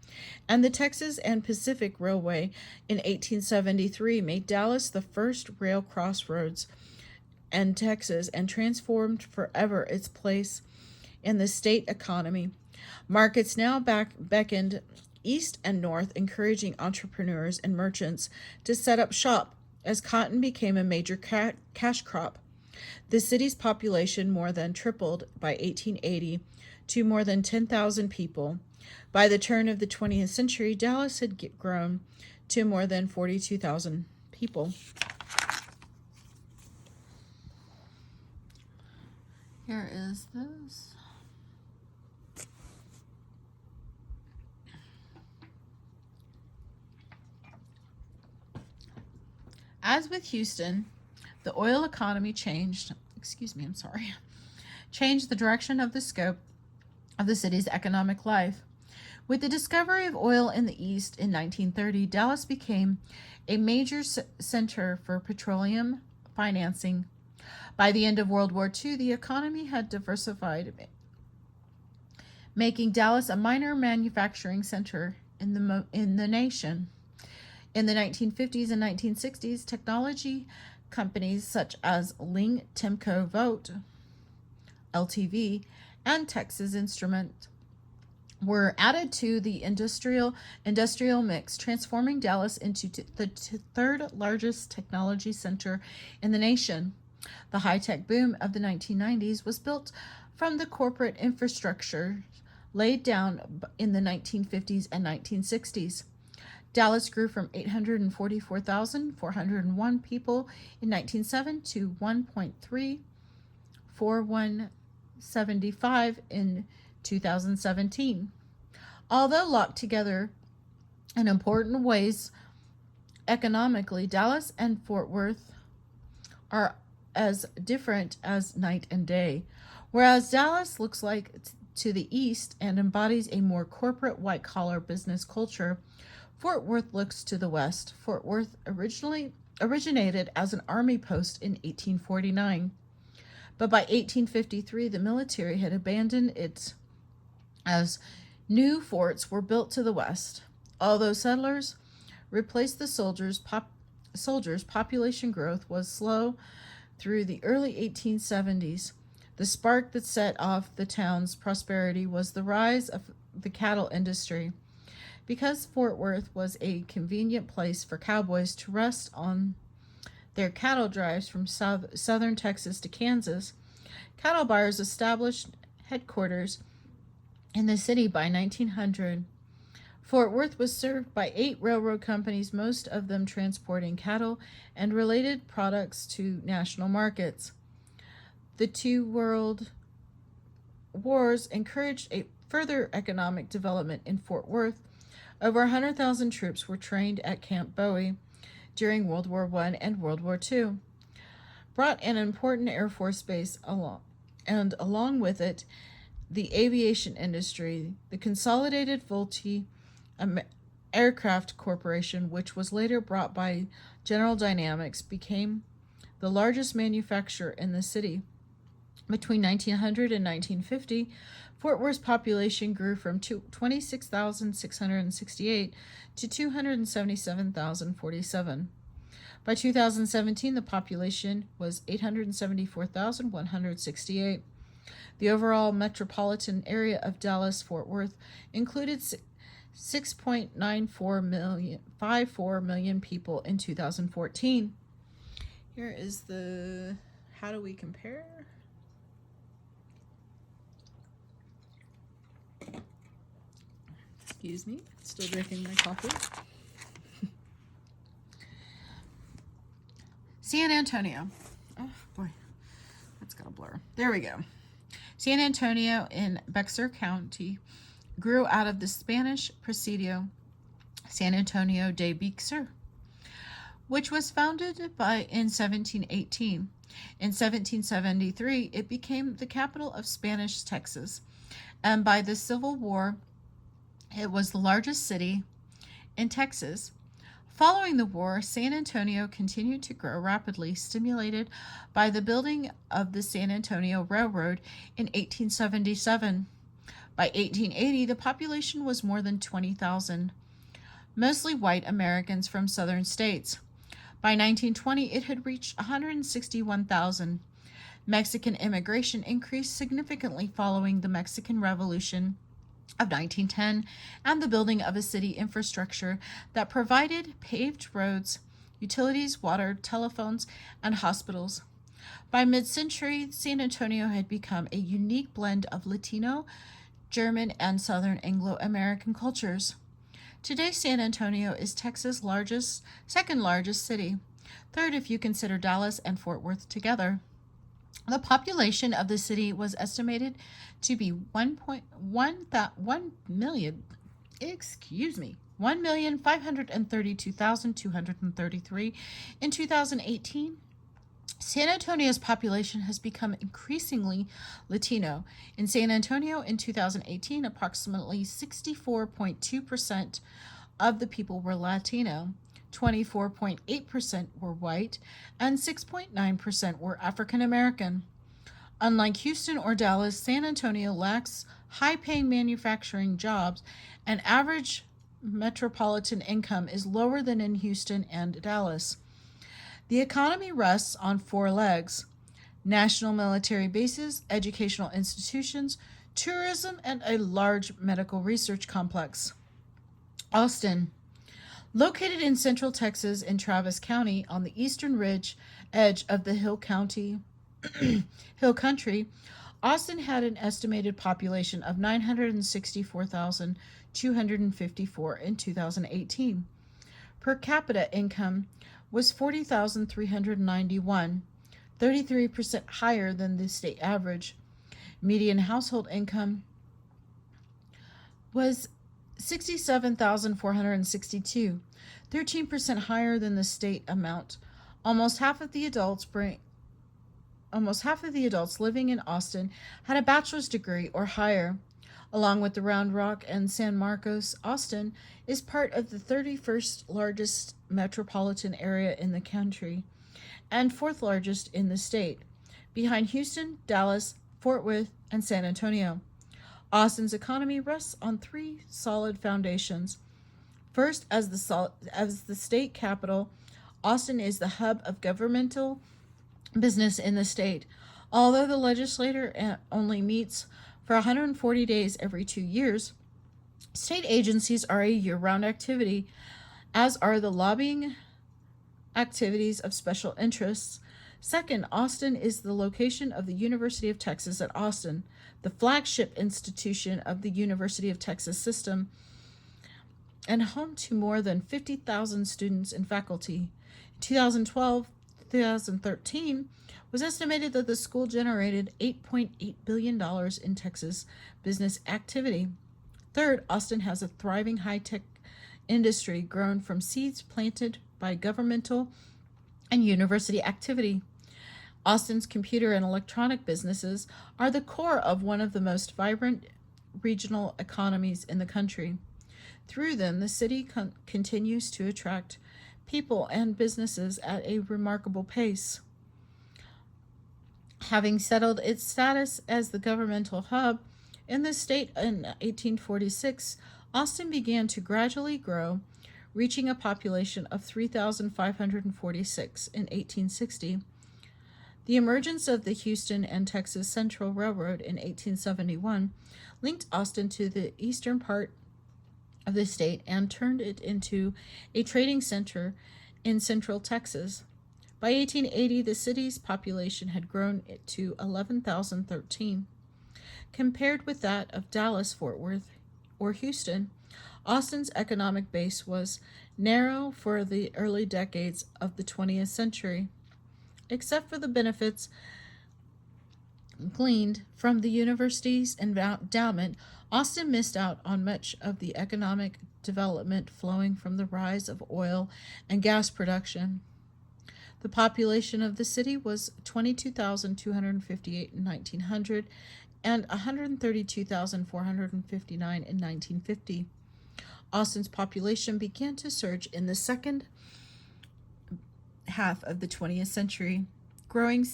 and the Texas and Pacific Railway in 1873 made Dallas the first rail crossroads in Texas and transformed forever its place in the state economy. Markets now beckoned east and north, encouraging entrepreneurs and merchants to set up shop as cotton became a major cash crop. The city's population more than tripled by 1880 to more than 10,000 people. By the turn of the 20th century, Dallas had grown to more than 42,000 people. Here is this. As with Houston, the oil economy changed the direction of the scope of the city's economic life. With the discovery of oil in the East in 1930, Dallas became a major center for petroleum financing. By the end of World War II, the economy had diversified, making Dallas a minor manufacturing center in the nation. In the 1950s and 1960s, technology companies such as Ling Timco Vote, LTV, and Texas Instrument were added to the industrial mix, transforming Dallas into the third largest technology center in the nation. The high-tech boom of the 1990s was built from the corporate infrastructure laid down in the 1950s and 1960s. Dallas grew from 844,401 people in 1907 to 1.34175 in 2017. Although locked together in important ways economically, Dallas and Fort Worth are as different as night and day. Whereas Dallas looks like to the east and embodies a more corporate white-collar business culture, Fort Worth looks to the west. Fort Worth originated as an army post in 1849, but by 1853 the military had abandoned it as new forts were built to the west. Although settlers replaced the soldiers, population growth was slow through the early 1870s. The spark that set off the town's prosperity was the rise of the cattle industry. Because Fort Worth was a convenient place for cowboys to rest on their cattle drives from southern Texas to Kansas, cattle buyers established headquarters in the city by 1900. Fort Worth was served by 8 railroad companies, most of them transporting cattle and related products to national markets. The 2 world wars encouraged a further economic development in Fort Worth. Over 100,000 troops were trained at Camp Bowie during World War I and World War II, brought an important Air Force base along with it, the aviation industry. The Consolidated Vultee Aircraft Corporation, which was later bought by General Dynamics, became the largest manufacturer in the city. Between 1900 and 1950, Fort Worth's population grew from 26,668 to 277,047. By 2017, the population was 874,168. The overall metropolitan area of Dallas-Fort Worth included 6.54 million people in 2014. Here is the how do we compare? Excuse me, still drinking my coffee. San Antonio. Oh boy, that's got a blur. There we go. San Antonio in Bexar County grew out of the Spanish Presidio San Antonio de Bexar, which was founded in 1718. In 1773, it became the capital of Spanish Texas, and by the Civil War, it was the largest city in Texas. Following the war, San Antonio continued to grow rapidly, stimulated by the building of the San Antonio Railroad in 1877. By 1880, the population was more than 20,000, mostly white Americans from southern states. By 1920, it had reached 161,000. Mexican immigration increased significantly following the Mexican Revolution of 1910 and the building of a city infrastructure that provided paved roads, utilities, water, telephones, and hospitals. By mid-century, San Antonio had become a unique blend of Latino, German, and Southern Anglo-American cultures. Today, San Antonio is Texas' second largest city, third if you consider Dallas and Fort Worth together. The population of the city was estimated to be 1,532,233 in 2018, San Antonio's population has become increasingly Latino. In San Antonio in 2018, approximately 64.2% of the people were Latino, 24.8% were white, and 6.9% were African American. Unlike Houston or Dallas, San Antonio lacks high paying manufacturing jobs, and average metropolitan income is lower than in Houston and Dallas. The economy rests on four legs: national military bases, educational institutions, tourism, and a large medical research complex. Austin. Located in central Texas in Travis County on the eastern ridge edge of the Hill Country, Austin had an estimated population of 964,254 in 2018. Per capita income was 40,391, 33% higher than the state average. Median household income was 67,462, 13% higher than the state amount. Almost half of the adults living in Austin had a bachelor's degree or higher. Along with the Round Rock and San Marcos, Austin is part of the 31st largest metropolitan area in the country and fourth largest in the state, behind Houston, Dallas, Fort Worth, and San Antonio. Austin's economy rests on three solid foundations. First, as the state capital, Austin is the hub of governmental business in the state. Although the legislature only meets for 140 days every 2 years, state agencies are a year-round activity, as are the lobbying activities of special interests. Second, Austin is the location of the University of Texas at Austin, the flagship institution of the University of Texas system, and home to more than 50,000 students and faculty. In 2013, was estimated that the school generated $8.8 billion in Texas business activity. Third, Austin has a thriving high-tech industry grown from seeds planted by governmental and university activity. Austin's computer and electronic businesses are the core of one of the most vibrant regional economies in the country. Through them, the city continues to attract people and businesses at a remarkable pace. Having settled its status as the governmental hub in the state in 1846, Austin began to gradually grow, reaching a population of 3,546 in 1860. The emergence of the Houston and Texas Central Railroad in 1871 linked Austin to the eastern part of the state and turned it into a trading center in central Texas. By 1880, the city's population had grown to 11,013. Compared with that of Dallas, Fort Worth, or Houston, Austin's economic base was narrow for the early decades of the 20th century. Except for the benefits gleaned from the university's endowment, Austin missed out on much of the economic development flowing from the rise of oil and gas production. The population of the city was 22,258 in 1900 and 132,459 in 1950. Austin's population began to surge in the second half of the 20th century, growing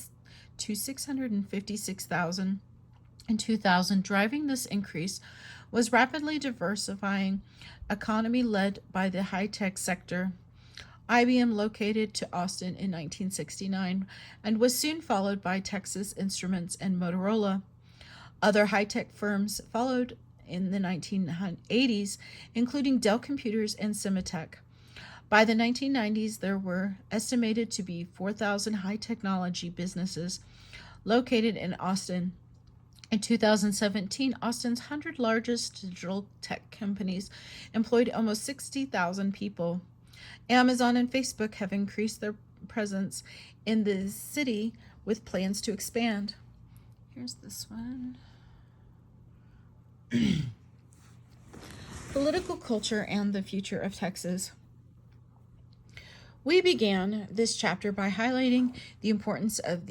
to 656,000 in 2000. Driving this increase was rapidly diversifying economy led by the high-tech sector. IBM located to Austin in 1969 and was soon followed by Texas Instruments and Motorola. Other high-tech firms followed in the 1980s, including Dell Computers and Cimatech. By the 1990s, there were estimated to be 4,000 high-technology businesses located in Austin. In 2017, Austin's 100 largest digital tech companies employed almost 60,000 people. Amazon and Facebook have increased their presence in the city with plans to expand. Here's this one. Political culture and the future of Texas. We began this chapter by highlighting the importance of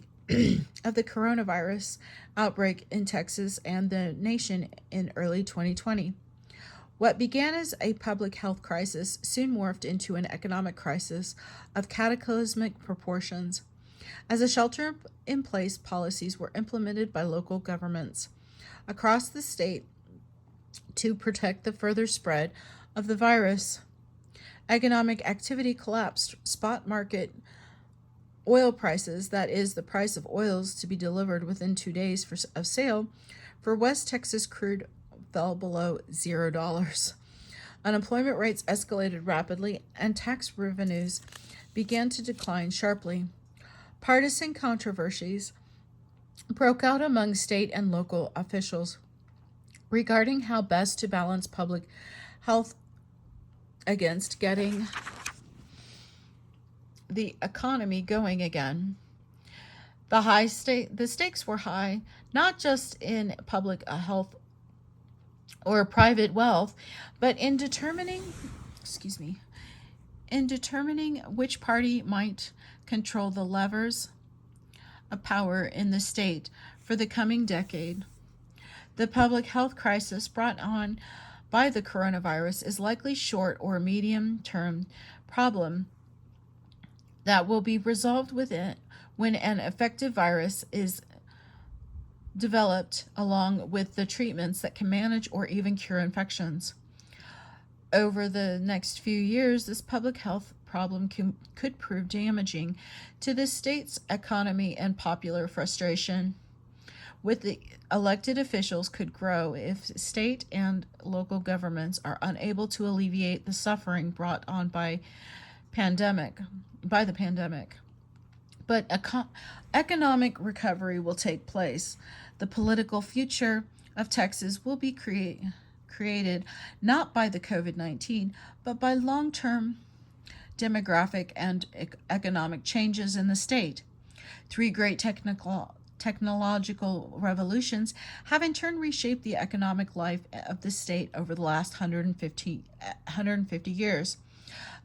of the coronavirus outbreak in Texas and the nation in early 2020. What began as a public health crisis soon morphed into an economic crisis of cataclysmic proportions as the shelter in place policies were implemented by local governments across the state to protect the further spread of the virus. Economic activity collapsed. Spot market oil prices, that is, the price of oils to be delivered within 2 days of sale, for West Texas crude fell below $0. Unemployment rates escalated rapidly, and tax revenues began to decline sharply. Partisan controversies broke out among state and local officials regarding how best to balance public health against getting the economy going again. The stakes were high, not just in public health or private wealth, but in determining which party might control the levers of power in the state for the coming decade. The public health crisis brought on by the coronavirus is likely short or medium-term problem that will be resolved when an effective virus is developed along with the treatments that can manage or even cure infections. Over the next few years, this public health problem could prove damaging to the state's economy, and popular frustration with the elected officials could grow if state and local governments are unable to alleviate the suffering brought on by the pandemic. But economic recovery will take place. The political future of Texas will be created not by the COVID-19, but by long-term demographic and economic changes in the state. Three great technological revolutions have in turn reshaped the economic life of the state over the last 150 years.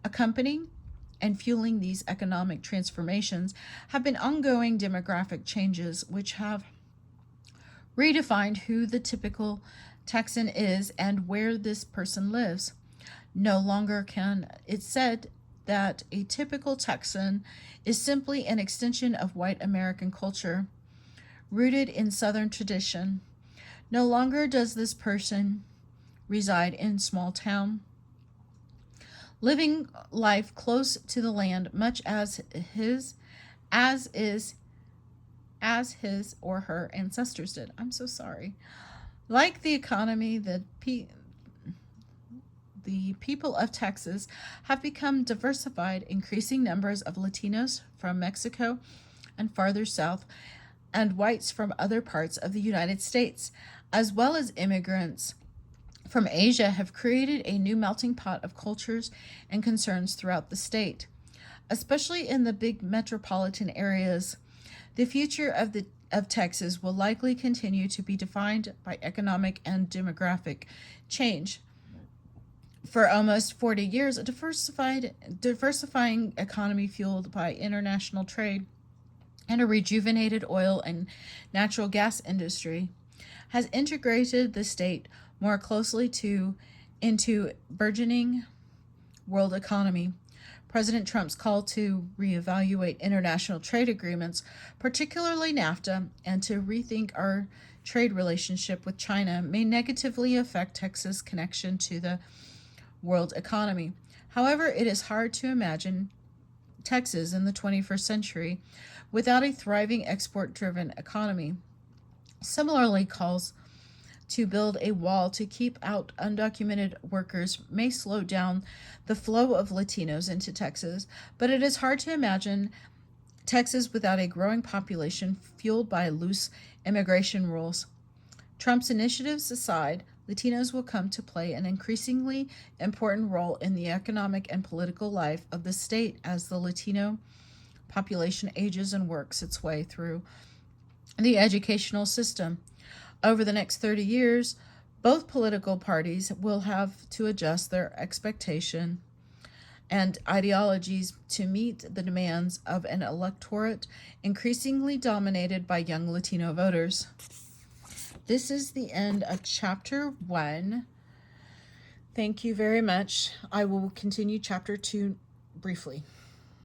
Accompanying and fueling these economic transformations have been ongoing demographic changes which have redefined who the typical Texan is and where this person lives. No longer can it said that a typical Texan is simply an extension of white American culture, rooted in Southern tradition. No longer does this person reside in small town, living life close to the land, much as his or her ancestors did. I'm so sorry. Like the economy, the people of Texas have become diversified. Increasing numbers of Latinos from Mexico and farther south, and whites from other parts of the United States, as well as immigrants from Asia, have created a new melting pot of cultures and concerns throughout the state. Especially in the big metropolitan areas, the future of Texas will likely continue to be defined by economic and demographic change. For almost 40 years, a diversifying economy fueled by international trade and a rejuvenated oil and natural gas industry has integrated the state more closely into burgeoning world economy. President Trump's call to reevaluate international trade agreements, particularly NAFTA, and to rethink our trade relationship with China may negatively affect Texas' connection to the world economy. However, it is hard to imagine Texas in the 21st century without a thriving export-driven economy. Similarly, calls to build a wall to keep out undocumented workers may slow down the flow of Latinos into Texas, but it is hard to imagine Texas without a growing population fueled by loose immigration rules. Trump's initiatives aside, Latinos will come to play an increasingly important role in the economic and political life of the state as the Latino population ages and works its way through the educational system. Over the next 30 years, both political parties will have to adjust their expectation and ideologies to meet the demands of an electorate increasingly dominated by young Latino voters. This is the end of chapter 1. Thank you very much. I will continue chapter 2 briefly.